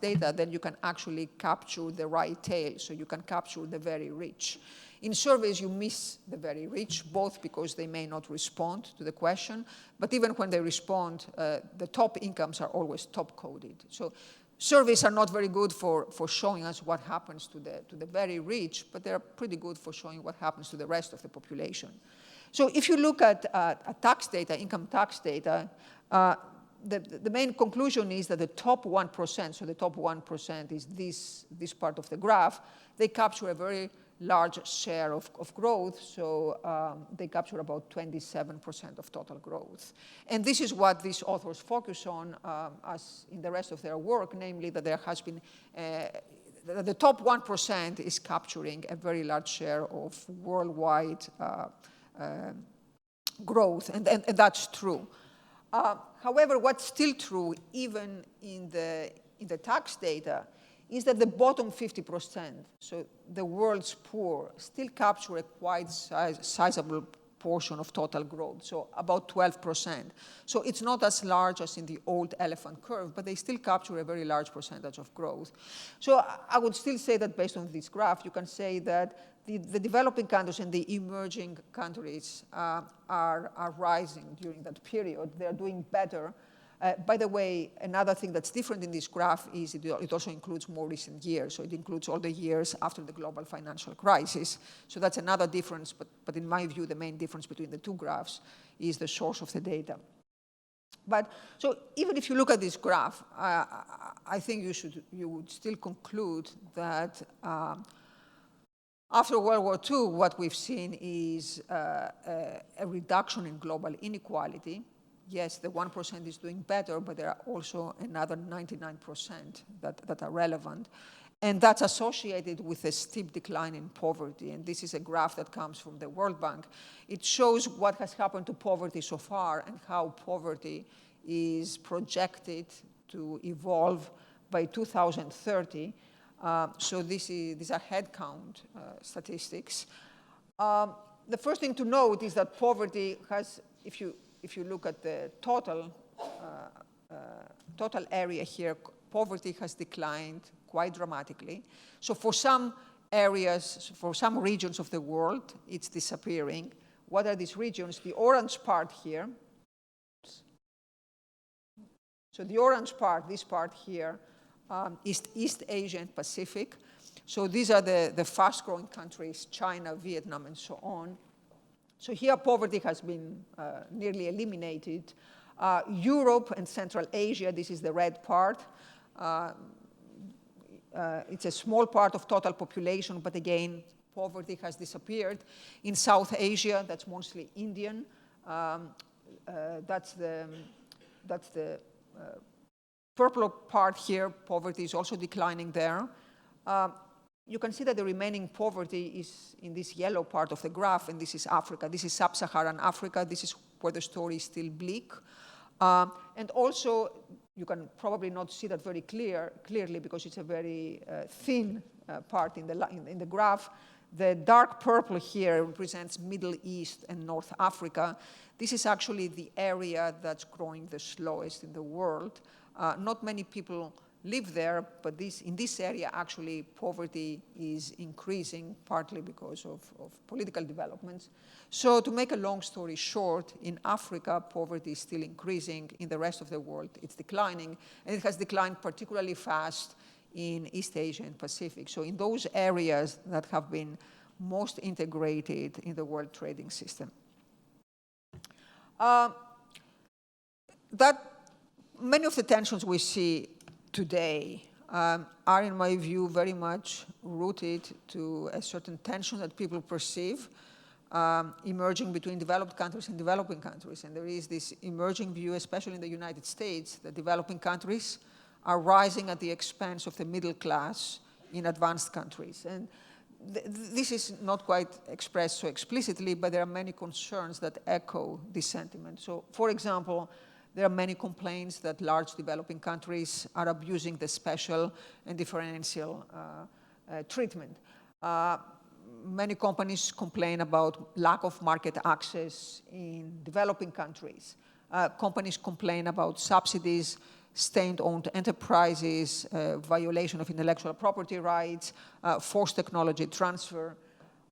data, then you can actually capture the right tail, so you can capture the very rich. In surveys, you miss the very rich, both because they may not respond to the question, but even when they respond, the top incomes are always top-coded. So surveys are not very good for showing us what happens to the very rich, but they're pretty good for showing what happens to the rest of the population. So if you look at tax data, income tax data, the main conclusion is that the top 1%, so the top 1% is this part of the graph, they capture a very large share of growth, so they capture about 27% of total growth. And this is what these authors focus on as in the rest of their work, namely that there has been, the top 1% is capturing a very large share of worldwide growth, and that's true. However, what's still true, even in the tax data, is that the bottom 50%, so the world's poor, still capture a quite sizable portion of total growth, so about 12%. So it's not as large as in the old elephant curve, but they still capture a very large percentage of growth. So I would still say that based on this graph, you can say that the developing countries and the emerging countries are rising during that period. They're doing better. By the way, another thing that's different in this graph is it also includes more recent years. So it includes all the years after the global financial crisis. So that's another difference. But in my view, the main difference between the two graphs is the source of the data. But so even if you look at this graph, I think you would still conclude that after World War II, what we've seen is a reduction in global inequality. Yes, the 1% is doing better, but there are also another 99% that are relevant. And that's associated with a steep decline in poverty. And this is a graph that comes from the World Bank. It shows what has happened to poverty so far and how poverty is projected to evolve by 2030. So these are headcount statistics. The first thing to note is that poverty has, if you look at the total area here, poverty has declined quite dramatically. So for some areas, for some regions of the world, it's disappearing. What are these regions? The orange part here. So the orange part, this part here, is East Asia and Pacific. So these are the fast-growing countries, China, Vietnam, and so on. So here poverty has been nearly eliminated. Europe and Central Asia, this is the red part. It's a small part of total population, but again, poverty has disappeared. In South Asia, that's mostly Indian. That's the purple part here. Poverty is also declining there. You can see that the remaining poverty is in this yellow part of the graph, and this is Africa. This is sub-Saharan Africa. This is where the story is still bleak. And also, you can probably not see that very clearly because it's a very thin part in the graph. The dark purple here represents Middle East and North Africa. This is actually the area that's growing the slowest in the world. Not many people live there, but in this area, actually, poverty is increasing, partly because of political developments. So to make a long story short, in Africa, poverty is still increasing. In the rest of the world, it's declining. And it has declined particularly fast in East Asia and Pacific. So in those areas that have been most integrated in the world trading system. Many of the tensions we see today are, in my view, very much rooted to a certain tension that people perceive emerging between developed countries and developing countries. And there is this emerging view, especially in the United States, that developing countries are rising at the expense of the middle class in advanced countries. And this is not quite expressed so explicitly, but there are many concerns that echo this sentiment. So, for example, there are many complaints that large developing countries are abusing the special and differential treatment. Many companies complain about lack of market access in developing countries. Companies complain about subsidies, state-owned enterprises, violation of intellectual property rights, forced technology transfer.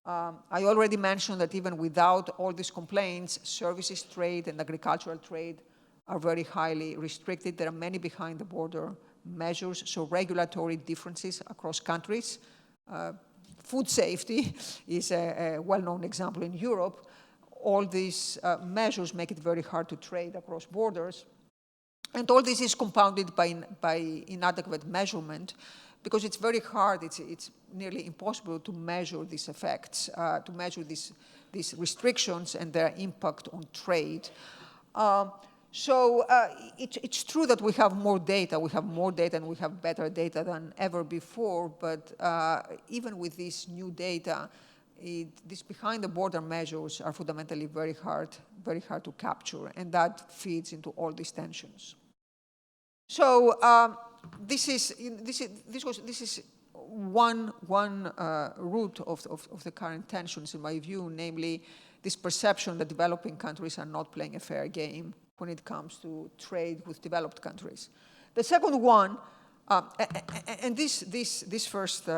I already mentioned that even without all these complaints, services trade and agricultural trade are very highly restricted. There are many behind-the-border measures, so regulatory differences across countries. Food safety is a well-known example in Europe. All these measures make it very hard to trade across borders. And all this is compounded by inadequate measurement, because it's very hard, it's nearly impossible to measure these effects, to measure these restrictions and their impact on trade. So it's true that we have more data. We have more data and we have better data than ever before. But even with this new data, these behind-the-border measures are fundamentally very hard to capture. And that feeds into all these tensions. So this is one root of the current tensions, in my view, namely this perception that developing countries are not playing a fair game when it comes to trade with developed countries. The second one, and this first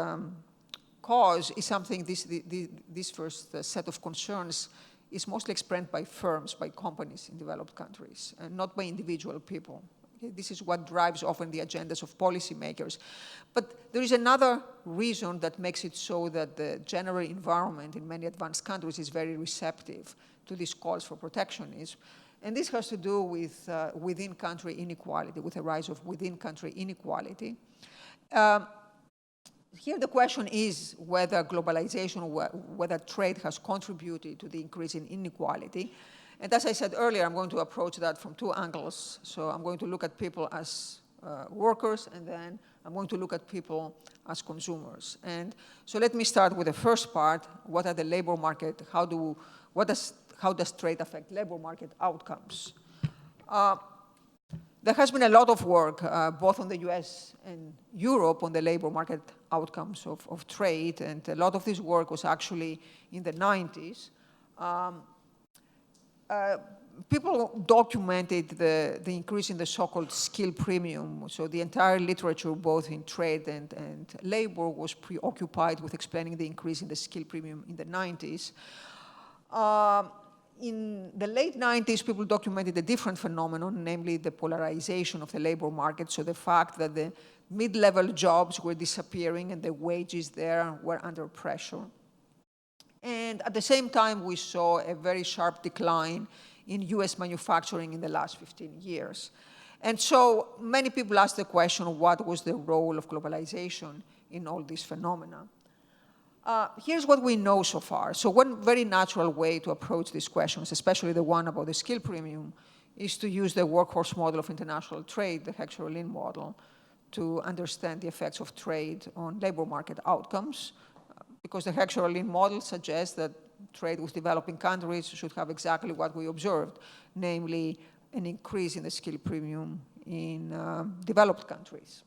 cause is something, this first set of concerns is mostly expressed by firms, by companies in developed countries, and not by individual people. Okay? This is what drives often the agendas of policymakers. But there is another reason that makes it so that the general environment in many advanced countries is very receptive to these calls for protectionism. And this has to do with within-country inequality, with the rise of within-country inequality. Here the question is whether globalization, whether trade has contributed to the increase in inequality. And as I said earlier, I'm going to approach that from two angles. So I'm going to look at people as workers, and then I'm going to look at people as consumers. And so let me start with the first part. What are the labor market? How does trade affect labor market outcomes? There has been a lot of work, both on the US and Europe, on the labor market outcomes of trade, and a lot of this work was actually in the 90s. people documented the increase in the so-called skill premium. So the entire literature, both in trade and labor, was preoccupied with explaining the increase in the skill premium in the 90s. In the late 90s, people documented a different phenomenon, namely the polarization of the labor market. So the fact that the mid-level jobs were disappearing and the wages there were under pressure. And at the same time, we saw a very sharp decline in US manufacturing in the last 15 years. And so many people asked the question, what was the role of globalization in all these phenomena? Here's what we know so far. So one very natural way to approach these questions, especially the one about the skill premium, is to use the workhorse model of international trade, the Heckscher-Ohlin model, to understand the effects of trade on labor market outcomes. Because the Heckscher-Ohlin model suggests that trade with developing countries should have exactly what we observed, namely an increase in the skill premium in developed countries.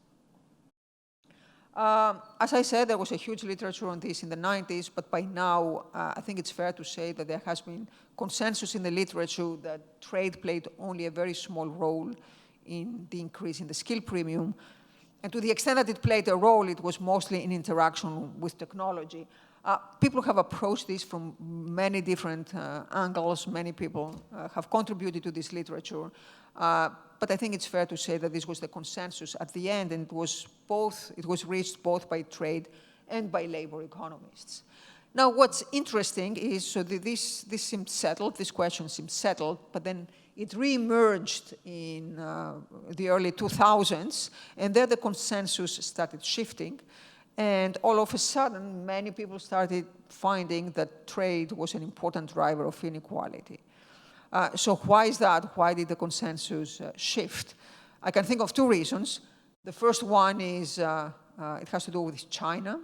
As I said, there was a huge literature on this in the 90s, but by now, I think it's fair to say that there has been consensus in the literature that trade played only a very small role in the increase in the skill premium. And to the extent that it played a role, it was mostly in interaction with technology. People have approached this from many different angles. Many people have contributed to this literature. But I think it's fair to say that this was the consensus at the end, and it was reached both by trade and by labor economists. Now, what's interesting is, so this seemed settled, this question seemed settled, but then it reemerged in the early 2000s, and there the consensus started shifting. And all of a sudden, many people started finding that trade was an important driver of inequality. So why is that? Why did the consensus shift? I can think of two reasons. The first one is it has to do with China.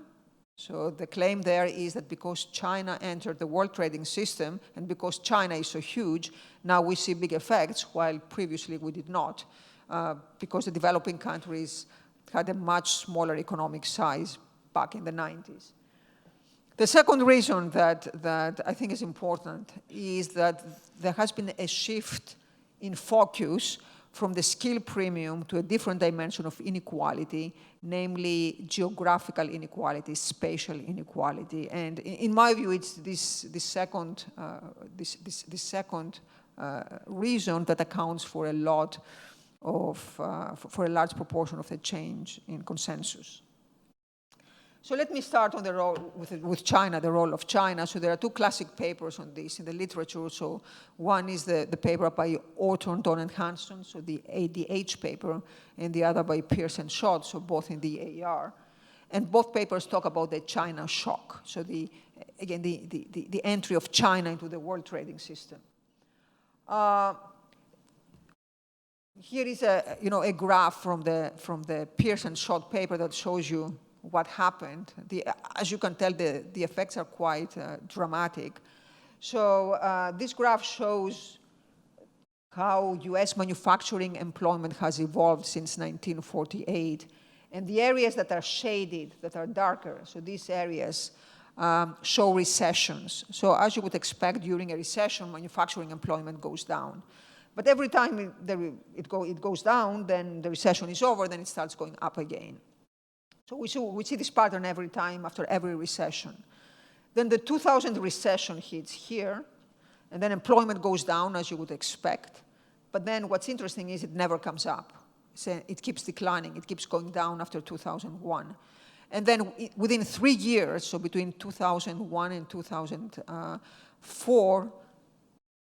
So the claim there is that because China entered the world trading system and because China is so huge, now we see big effects, while previously we did not, because the developing countries had a much smaller economic size back in the 90s. The second reason that I think is important is that there has been a shift in focus from the skill premium to a different dimension of inequality, namely geographical inequality, spatial inequality. And in my view, it's this second reason that accounts for a lot of, for a large proportion of the change in consensus. So let me start on the role with China, the role of China. So there are two classic papers on this in the literature. So one is the paper by Orton, Don, and Hanson, so the ADH paper, and the other by Pierce and Schott, so both in the AR. And both papers talk about the China shock. So the entry of China into the world trading system. Here is a graph from the Pierce and Schott paper that shows you what happened. As you can tell, the effects are quite dramatic. So this graph shows how US manufacturing employment has evolved since 1948. And the areas that are shaded, that are darker, so these areas show recessions. So as you would expect, during a recession, manufacturing employment goes down. But every time it goes down, then the recession is over, then it starts going up again. So we see this pattern every time after every recession. Then the 2000 recession hits here, and then employment goes down, as you would expect. But then what's interesting is it never comes up. So it keeps declining. It keeps going down after 2001. And then within 3 years, so between 2001 and 2004,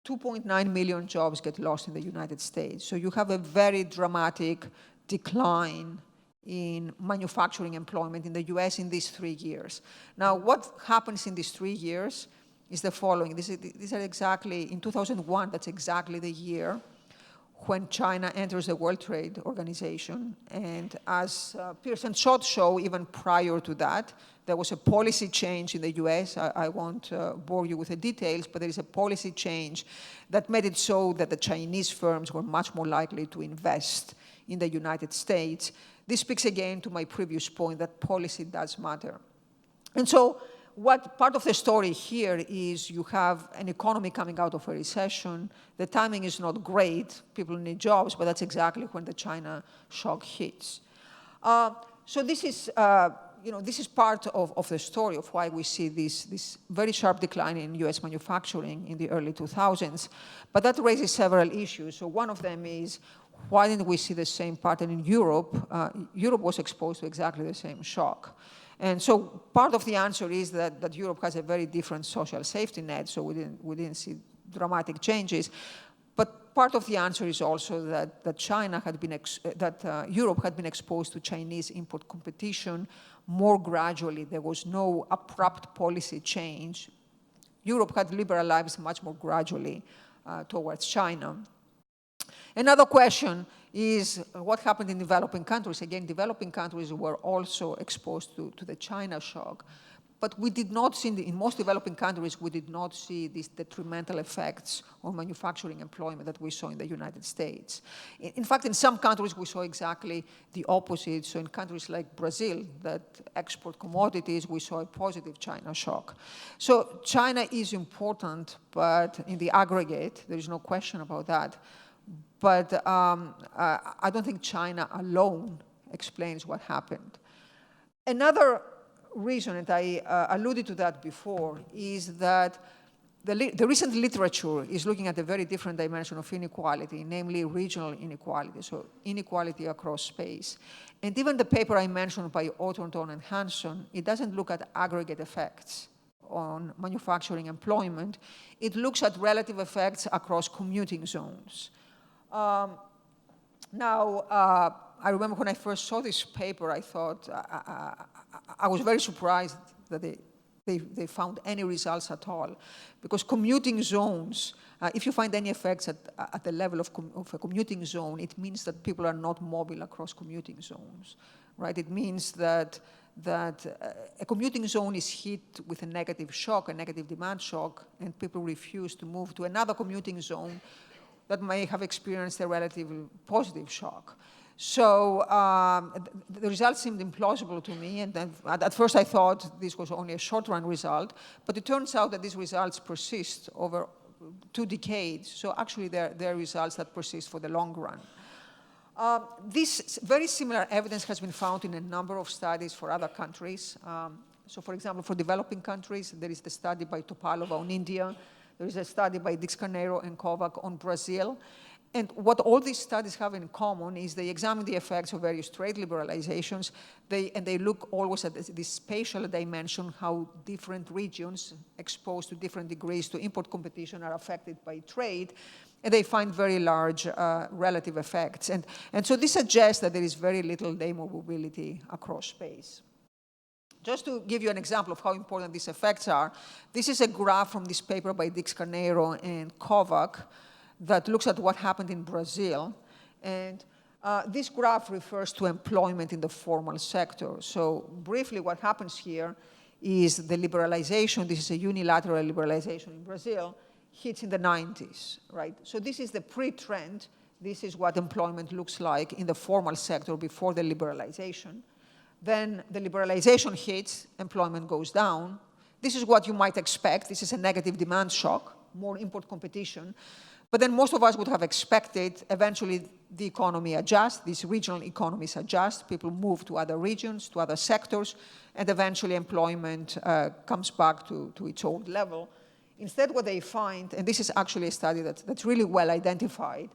2.9 million jobs get lost in the United States. So you have a very dramatic decline in manufacturing employment in the US in these 3 years. Now, what happens in these 3 years is the following. These are exactly, in 2001, that's exactly the year when China enters the World Trade Organization. And as Pierce and Schott show, even prior to that, there was a policy change in the US. I won't bore you with the details, but there is a policy change that made it so that the Chinese firms were much more likely to invest in the United States. This speaks again to my previous point that policy does matter. And so what part of the story here is you have an economy coming out of a recession. The timing is not great. People need jobs, but that's exactly when the China shock hits. So this is, this is part of the story of why we see this very sharp decline in US manufacturing in the early 2000s. But that raises several issues. So one of them is, why didn't we see the same pattern in Europe? Europe was exposed to exactly the same shock. And so part of the answer is that Europe has a very different social safety net, so we didn't see dramatic changes. But part of the answer is also that China had been Europe had been exposed to Chinese import competition more gradually. There was no abrupt policy change. Europe had liberalized much more gradually towards China. Another question is what happened in developing countries. Again, developing countries were also exposed to the China shock. But we did not see, in most developing countries, we did not see these detrimental effects on manufacturing employment that we saw in the United States. In fact, in some countries, we saw exactly the opposite. So in countries like Brazil that export commodities, we saw a positive China shock. So China is important, but in the aggregate, there is no question about that. But I don't think China alone explains what happened. Another reason, and I alluded to that before, is that the recent literature is looking at a very different dimension of inequality, namely regional inequality, so inequality across space. And even the paper I mentioned by Otterton and Hanson, it doesn't look at aggregate effects on manufacturing employment. It looks at relative effects across commuting zones. I remember when I first saw this paper, I thought, I was very surprised that they found any results at all. Because commuting zones, if you find any effects at the level of a commuting zone, it means that people are not mobile across commuting zones, right? It means that a commuting zone is hit with a negative shock, a negative demand shock, and people refuse to move to another commuting zone that may have experienced a relatively positive shock. So the results seemed implausible to me, and then at first I thought this was only a short-run result, but it turns out that these results persist over 2 decades, so actually they're results that persist for the long run. This very similar evidence has been found in a number of studies for other countries. So for example, for developing countries, there is the study by Topalova on India. There is a study by Dix-Carneiro and Kovac on Brazil. And what all these studies have in common is they examine the effects of various trade liberalizations, and they look always at this spatial dimension, how different regions exposed to different degrees to import competition are affected by trade, and they find very large relative effects. And so this suggests that there is very little labor mobility across space. Just to give you an example of how important these effects are, this is a graph from this paper by Dix-Carneiro and Kovac that looks at what happened in Brazil. And this graph refers to employment in the formal sector. So briefly, what happens here is the liberalization, this is a unilateral liberalization in Brazil, hits in the 90s, right? So this is the pre-trend. This is what employment looks like in the formal sector before the liberalization. Then the liberalization hits, employment goes down. This is what you might expect. This is a negative demand shock, more import competition. But then most of us would have expected eventually the economy adjusts, these regional economies adjust, people move to other regions, to other sectors, and eventually employment comes back to its old level. Instead, what they find, and this is actually a study that's really well identified,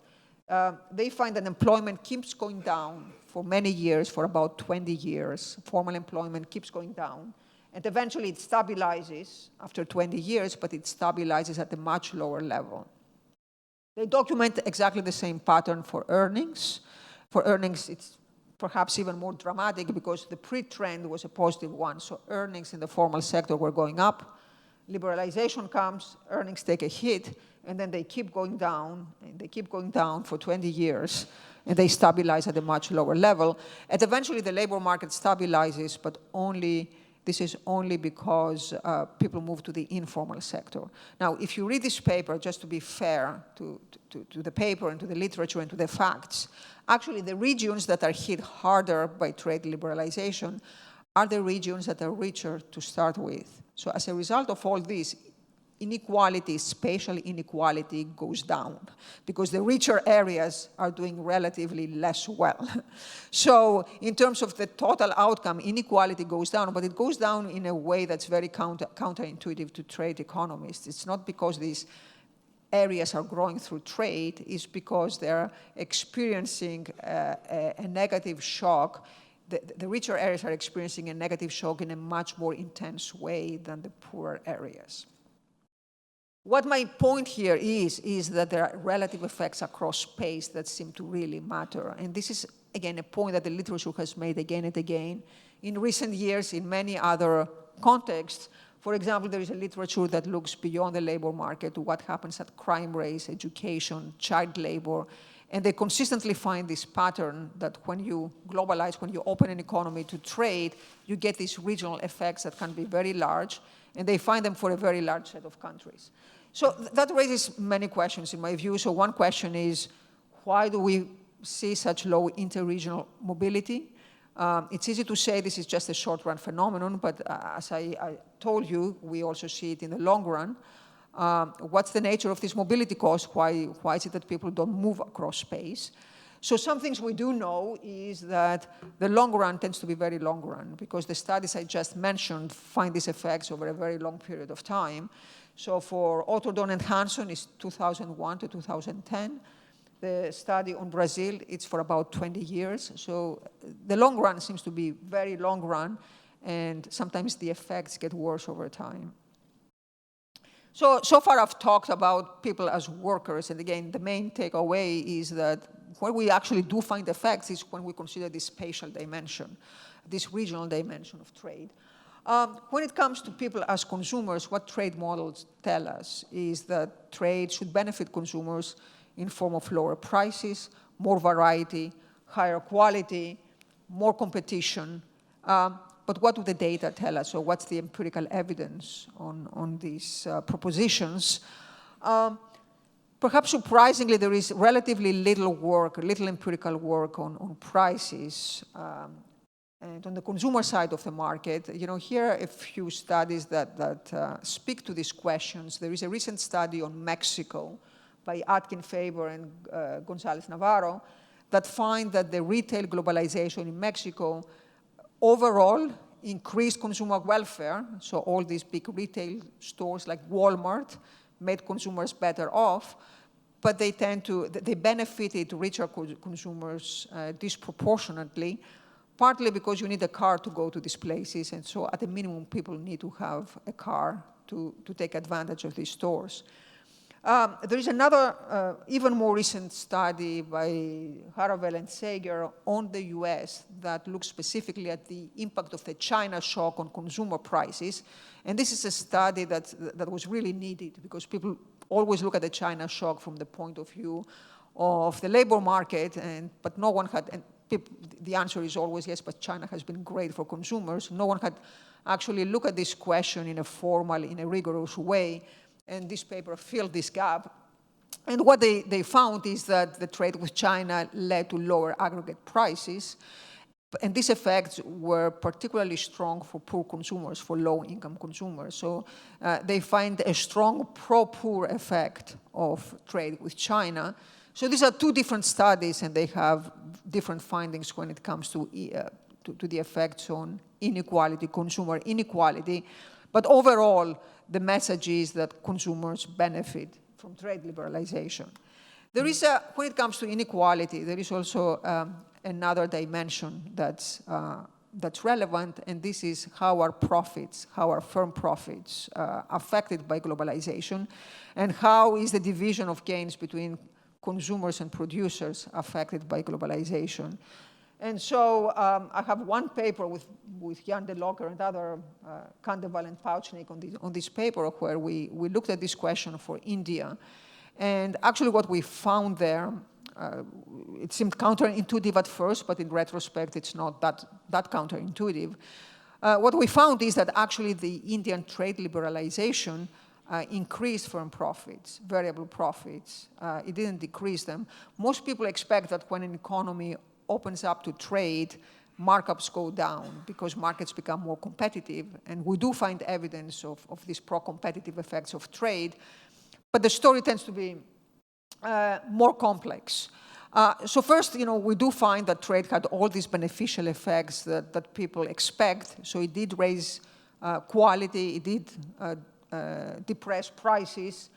they find that employment keeps going down for many years, for about 20 years. Formal employment keeps going down. And eventually it stabilizes after 20 years, but it stabilizes at a much lower level. They document exactly the same pattern for earnings. For earnings, it's perhaps even more dramatic because the pre-trend was a positive one. So earnings in the formal sector were going up. Liberalization comes, earnings take a hit, and then they keep going down, and they keep going down for 20 years, and they stabilize at a much lower level. And eventually the labor market stabilizes, but this is only because people move to the informal sector. Now, if you read this paper, just to be fair to the paper and to the literature and to the facts, actually the regions that are hit harder by trade liberalization are the regions that are richer to start with. So as a result of all this, inequality, spatial inequality, goes down because the richer areas are doing relatively less well. So in terms of the total outcome, inequality goes down, but it goes down in a way that's very counterintuitive to trade economists. It's not because these areas are growing through trade, it's because they're experiencing a negative shock. The richer areas are experiencing a negative shock in a much more intense way than the poorer areas. What my point here is that there are relative effects across space that seem to really matter. And this is, again, a point that the literature has made again and again. In recent years, in many other contexts, for example, there is a literature that looks beyond the labor market to what happens at crime rates, education, child labor. And they consistently find this pattern that when you globalize, when you open an economy to trade, you get these regional effects that can be very large. And they find them for a very large set of countries. So that raises many questions in my view. So one question is, why do we see such low interregional mobility? It's easy to say this is just a short-run phenomenon, but as I told you, we also see it in the long run. What's the nature of this mobility cost? Why is it that people don't move across space? So some things we do know is that the long run tends to be very long run because the studies I just mentioned find these effects over a very long period of time. So for Otterdon and Hanson, it's 2001 to 2010. The study on Brazil, it's for about 20 years. So the long run seems to be very long run, and sometimes the effects get worse over time. So far I've talked about people as workers, and again, the main takeaway is that where we actually do find effects is when we consider this spatial dimension, this regional dimension of trade. When it comes to people as consumers, what trade models tell us is that trade should benefit consumers in form of lower prices, more variety, higher quality, more competition. But what do the data tell us? So what's the empirical evidence on these propositions? Perhaps surprisingly, there is relatively little empirical work on prices. And on the consumer side of the market, here are a few studies that speak to these questions. There is a recent study on Mexico by Atkin Faber and Gonzalez Navarro that find that the retail globalization in Mexico overall increased consumer welfare. So all these big retail stores like Walmart made consumers better off, but they benefited richer consumers disproportionately, partly because you need a car to go to these places, and so at a minimum, people need to have a car to take advantage of these stores. There is another, even more recent study by Haravel and Sager on the US that looks specifically at the impact of the China shock on consumer prices. And this is a study that was really needed because people always look at the China shock from the point of view of the labor market, but no one had, the answer is always yes, but China has been great for consumers. No one had actually looked at this question in a formal, in a rigorous way, and this paper filled this gap. And what they found is that the trade with China led to lower aggregate prices, and these effects were particularly strong for poor consumers, for low-income consumers. So they find a strong pro-poor effect of trade with China. So these are two different studies, and they have different findings when it comes to the effects on inequality, consumer inequality. But overall, the message is that consumers benefit from trade liberalization. There is when it comes to inequality, there is also another dimension that's relevant, and this is how are firm profits affected by globalization, and how is the division of gains between consumers and producers affected by globalization. And so I have one paper with Jan de Locker and other, Kandeval and Pauchnik on this paper where we looked at this question for India. And actually what we found there, it seemed counterintuitive at first, but in retrospect it's not that counterintuitive. What we found is that actually the Indian trade liberalization increased firm profits, variable profits. It didn't decrease them. Most people expect that when an economy opens up to trade, markups go down because markets become more competitive. And we do find evidence of these pro-competitive effects of trade. But the story tends to be more complex. So first, we do find that trade had all these beneficial effects that people expect. So it did raise quality, it did depress prices.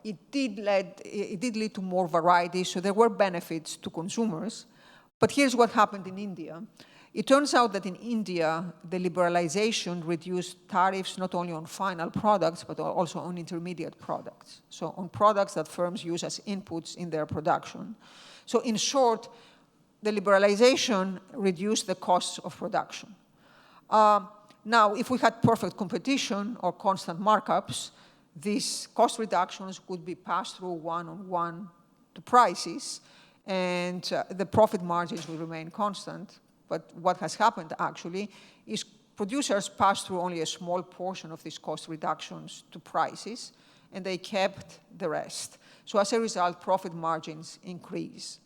It did lead to more variety, so there were benefits to consumers. But here's what happened in India. It turns out that in India, the liberalization reduced tariffs not only on final products, but also on intermediate products. So on products that firms use as inputs in their production. So in short, the liberalization reduced the costs of production. Now, if we had perfect competition or constant markups, these cost reductions could be passed through one-on-one to prices, and the profit margins will remain constant. But what has happened, actually, is producers passed through only a small portion of these cost reductions to prices, and they kept the rest. So as a result, profit margins increase.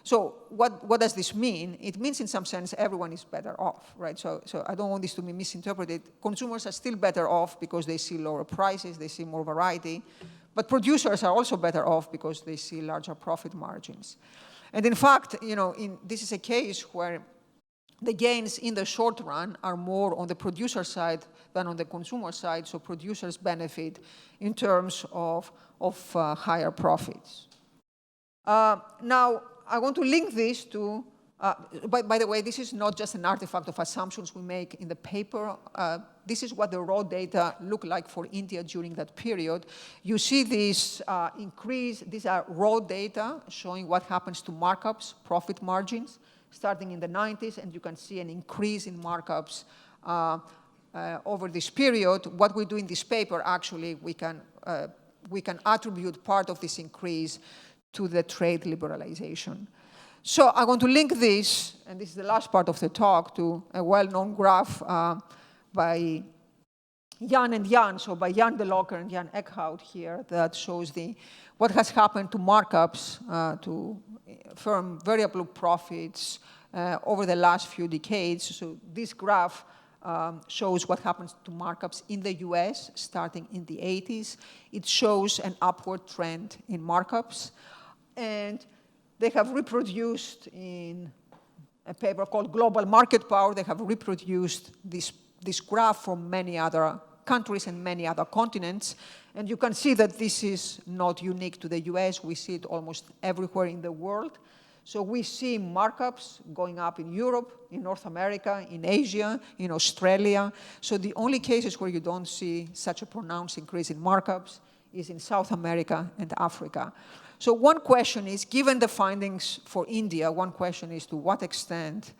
So what does this mean? It means, in some sense, everyone is better off, right? So I don't want this to be misinterpreted. Consumers are still better off because they see lower prices, they see more variety. But producers are also better off because they see larger profit margins. And in fact, this is a case where the gains in the short run are more on the producer side than on the consumer side, so producers benefit in terms of higher profits. Now, I want to link this to, by the way, this is not just an artifact of assumptions we make in the paper. This is what the raw data look like for India during that period. You see this increase. These are raw data showing what happens to markups, profit margins, starting in the 90s, and you can see an increase in markups over this period. What we do in this paper, actually, we can attribute part of this increase to the trade liberalization. So I want to link this, and this is the last part of the talk, to a well-known graph by Jan and Jan, so by Jan de Locker and Jan Eckhout here, that shows what has happened to markups, to firm variable profits over the last few decades. So this graph shows what happens to markups in the US starting in the 80s. It shows an upward trend in markups. And they have reproduced in a paper called Global Market Power, they have reproduced this graph from many other countries and many other continents. And you can see that this is not unique to the US. We see it almost everywhere in the world. So we see markups going up in Europe, in North America, in Asia, in Australia. So the only cases where you don't see such a pronounced increase in markups is in South America and Africa. So one question is, given the findings for India, one question is to what extent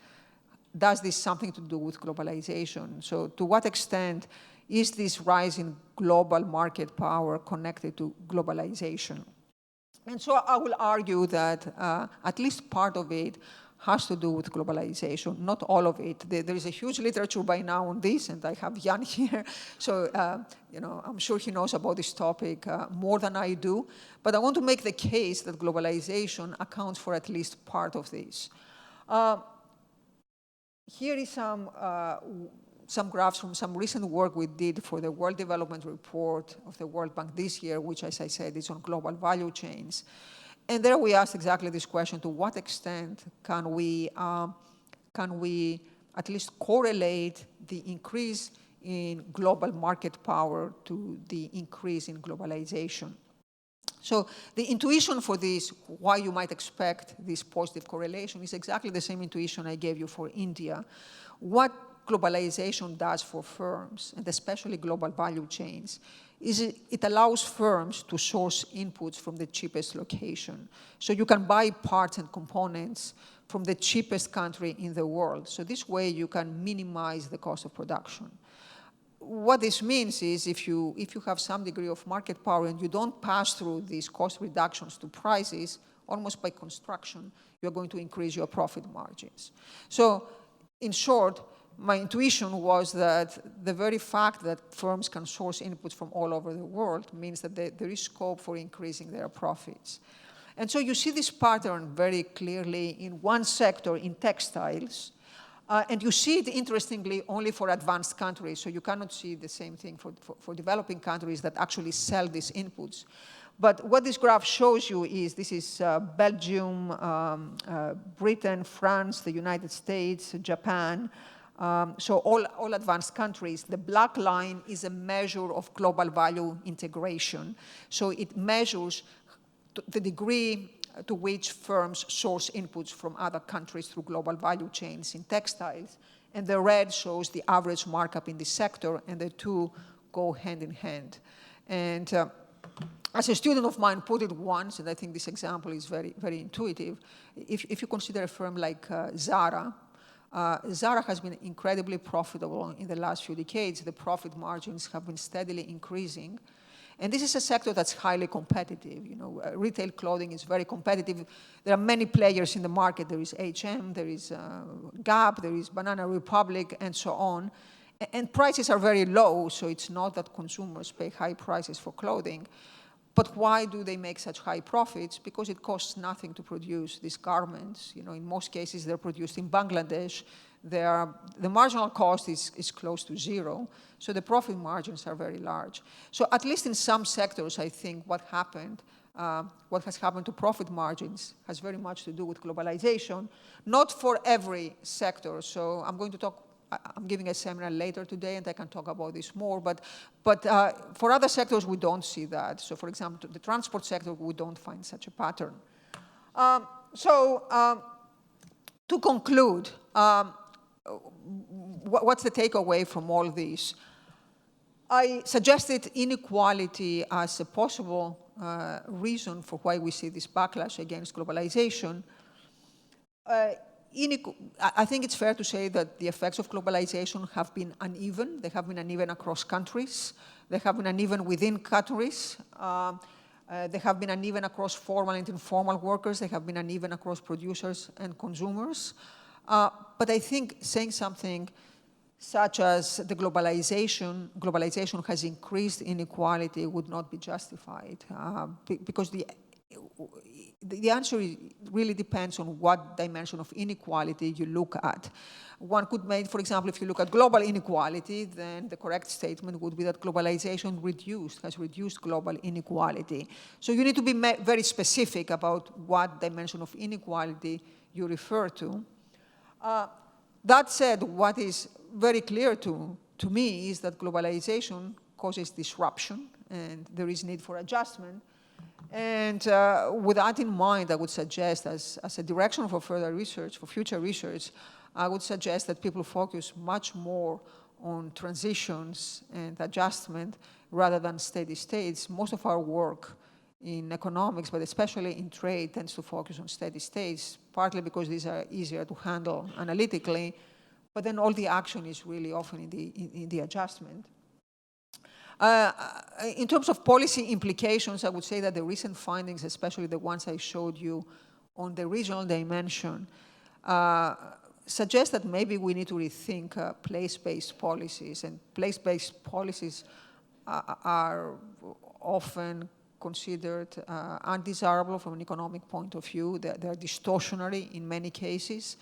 does this something to do with globalization? So to what extent is this rise in global market power connected to globalization? And so I will argue that at least part of it has to do with globalization, not all of it. There is a huge literature by now on this, and I have Jan here. So I'm sure he knows about this topic more than I do. But I want to make the case that globalization accounts for at least part of this. Here is some graphs from some recent work we did for the World Development Report of the World Bank this year, which, as I said, is on global value chains. And there we asked exactly this question: to what extent can we at least correlate the increase in global market power to the increase in globalization? So the intuition for this, why you might expect this positive correlation, is exactly the same intuition I gave you for India. What globalization does for firms, and especially global value chains, is it allows firms to source inputs from the cheapest location. So you can buy parts and components from the cheapest country in the world. So this way you can minimize the cost of production. What this means is if you have some degree of market power and you don't pass through these cost reductions to prices, almost by construction, you're going to increase your profit margins. So in short, my intuition was that the very fact that firms can source inputs from all over the world means that there is scope for increasing their profits. And so you see this pattern very clearly in one sector, in textiles, and you see it, interestingly, only for advanced countries. So you cannot see the same thing for developing countries that actually sell these inputs. But what this graph shows you is, this is Belgium, Britain, France, the United States, Japan, so all advanced countries. The black line is a measure of global value integration. So it measures the degree to which firms source inputs from other countries through global value chains in textiles. And the red shows the average markup in this sector, and the two go hand in hand. And as a student of mine put it once, and I think this example is very, very intuitive, if you consider a firm like Zara, Zara has been incredibly profitable in the last few decades. The profit margins have been steadily increasing. And this is a sector that's highly competitive. You know, retail clothing is very competitive. There are many players in the market. There is H&M, there is Gap, there is Banana Republic, and so on. And prices are very low, so it's not that consumers pay high prices for clothing. But why do they make such high profits? Because it costs nothing to produce these garments. You know, in most cases, they're produced in Bangladesh. The marginal cost is close to zero, so the profit margins are very large. So at least in some sectors, I think what has happened to profit margins has very much to do with globalization, not for every sector. So I'm giving a seminar later today, and I can talk about this more, but for other sectors, we don't see that. So for example, the transport sector, we don't find such a pattern. To conclude, what's the takeaway from all this? I suggested inequality as a possible reason for why we see this backlash against globalization. I think it's fair to say that the effects of globalization have been uneven. They have been uneven across countries. They have been uneven within countries. They have been uneven across formal and informal workers. They have been uneven across producers and consumers. But I think saying something such as the globalization has increased inequality would not be justified, because the answer really depends on what dimension of inequality you look at. One could make, for example, if you look at global inequality, then the correct statement would be that globalization has reduced global inequality. So you need to be very specific about what dimension of inequality you refer to. That said, what is very clear to me is that globalization causes disruption, and there is need for adjustment. And with that in mind, I would suggest, as a direction for further research, for future research, I would suggest that people focus much more on transitions and adjustment rather than steady states. Most of our work in economics, but especially in trade, tends to focus on steady states, partly because these are easier to handle analytically, but then all the action is really often in the adjustment. In terms of policy implications, I would say that the recent findings, especially the ones I showed you on the regional dimension, suggest that maybe we need to rethink place-based policies. And place-based policies are often considered undesirable from an economic point of view. They're distortionary in many cases.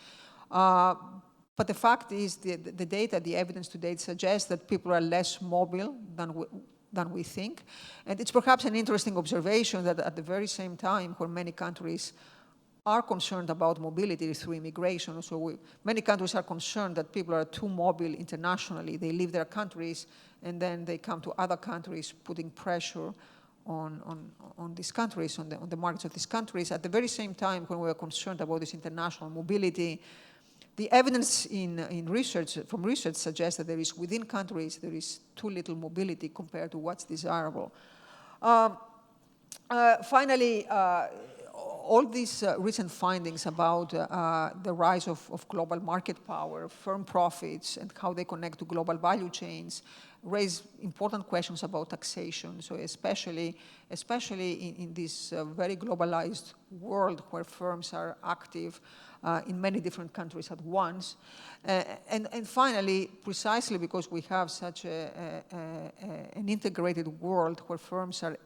But the fact is, the data, the evidence to date suggests that people are less mobile than we think. And it's perhaps an interesting observation that at the very same time where many countries are concerned about mobility through immigration, so many countries are concerned that people are too mobile internationally. They leave their countries and then they come to other countries, putting pressure on these countries, on the markets of these countries. At the very same time when we are concerned about this international mobility, the evidence from research suggests that within countries, there is too little mobility compared to what's desirable. Finally, all these recent findings about the rise of global market power, firm profits, and how they connect to global value chains raise important questions about taxation. So especially in this very globalized world where firms are active in many different countries at once. And finally, precisely because we have such an integrated world where firms are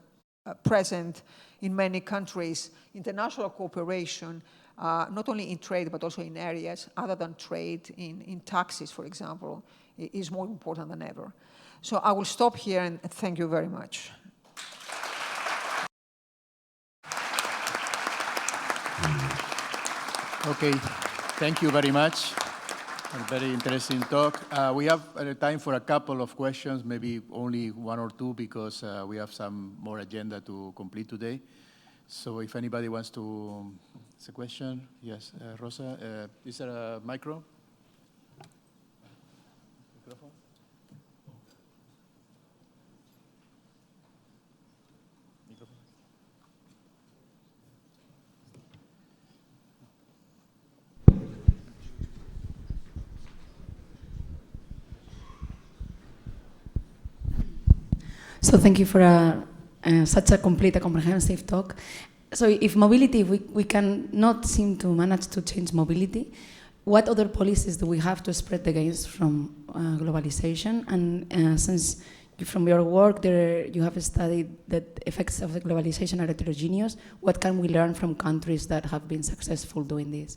present in many countries. International cooperation, not only in trade, but also in areas other than trade, in taxes, for example, is more important than ever. So I will stop here and thank you very much. Okay, thank you very much. A very interesting talk. We have time for a couple of questions, maybe only one or two, because we have some more agenda to complete today. So if anybody wants to ask a question, yes, Rosa, is there a micro? Microphone? Microphone? So thank you for such a complete, comprehensive talk. So if mobility, we cannot seem to manage to change mobility, what other policies do we have to spread the gains from globalization? And since from your work there, you have studied that effects of the globalization are heterogeneous, what can we learn from countries that have been successful doing this?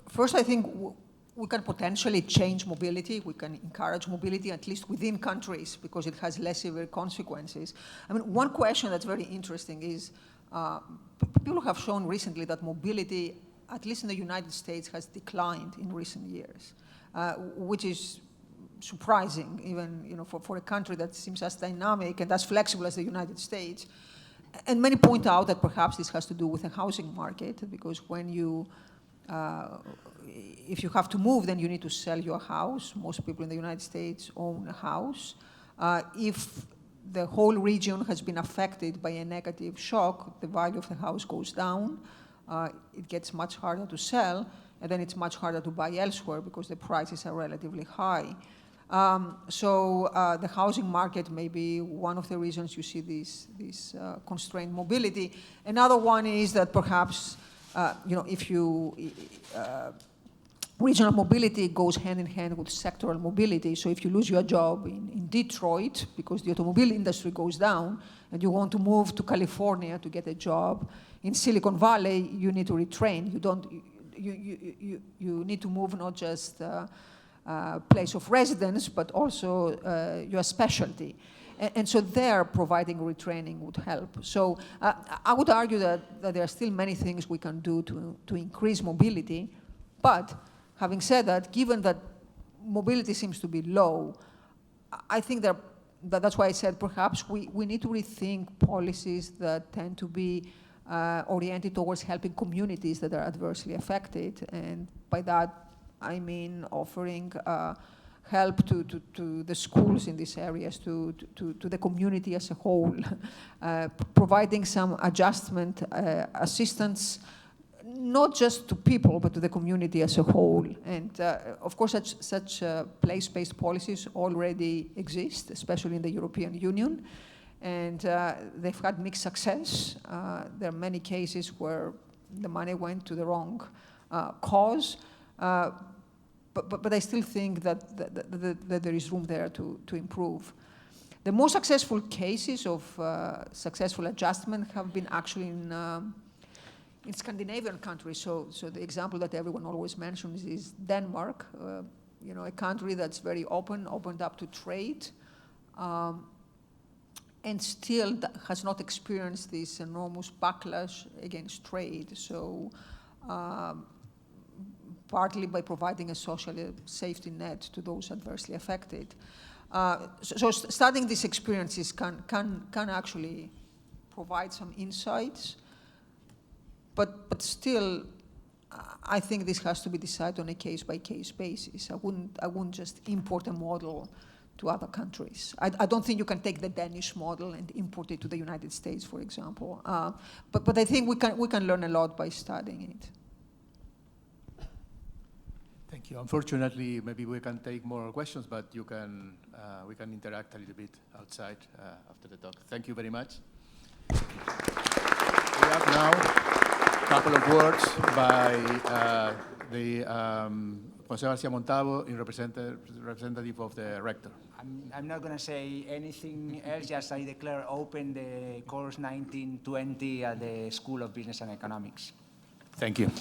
First, I think we can potentially change mobility. We can encourage mobility, at least within countries, because it has less severe consequences. I mean, one question that's very interesting is, people have shown recently that mobility, at least in the United States, has declined in recent years, which is surprising, even for a country that seems as dynamic and as flexible as the United States. And many point out that perhaps this has to do with the housing market, because when you if you have to move, then you need to sell your house. Most people in the United States own a house. If the whole region has been affected by a negative shock, the value of the house goes down. It gets much harder to sell, and then it's much harder to buy elsewhere because the prices are relatively high. So the housing market may be one of the reasons you see this constrained mobility. Another one is that perhaps if regional mobility goes hand in hand with sectoral mobility. So if you lose your job in Detroit because the automobile industry goes down and you want to move to California to get a job in Silicon Valley, you need to retrain. You need to move not just place of residence, but also your specialty. And so there, providing retraining would help. So I would argue that there are still many things we can do to increase mobility. But having said that, given that mobility seems to be low, I think that's why I said perhaps we need to rethink policies that tend to be oriented towards helping communities that are adversely affected. And by that, I mean offering help to the schools in these areas, to the community as a whole, providing some adjustment assistance, not just to people, but to the community as a whole. And of course, such place-based policies already exist, especially in the European Union. And they've had mixed success. There are many cases where the money went to the wrong cause. But I still think that there is room there to improve. The most successful cases of successful adjustment have been actually in Scandinavian countries. So the example that everyone always mentions is Denmark, a country that's very opened up to trade, and still has not experienced this enormous backlash against trade. So partly by providing a social safety net to those adversely affected. So studying these experiences can actually provide some insights, but still, I think this has to be decided on a case-by-case basis. I wouldn't just import a model to other countries. I don't think you can take the Danish model and import it to the United States, for example. But I think we can learn a lot by studying it. Thank you. Unfortunately, maybe we can take more questions, but we can interact a little bit outside after the talk. Thank you very much. We have now a couple of words by the José García Montalvo, in representative of the rector. I'm not going to say anything else, just I declare open the course 1920 at the School of Business and Economics. Thank you.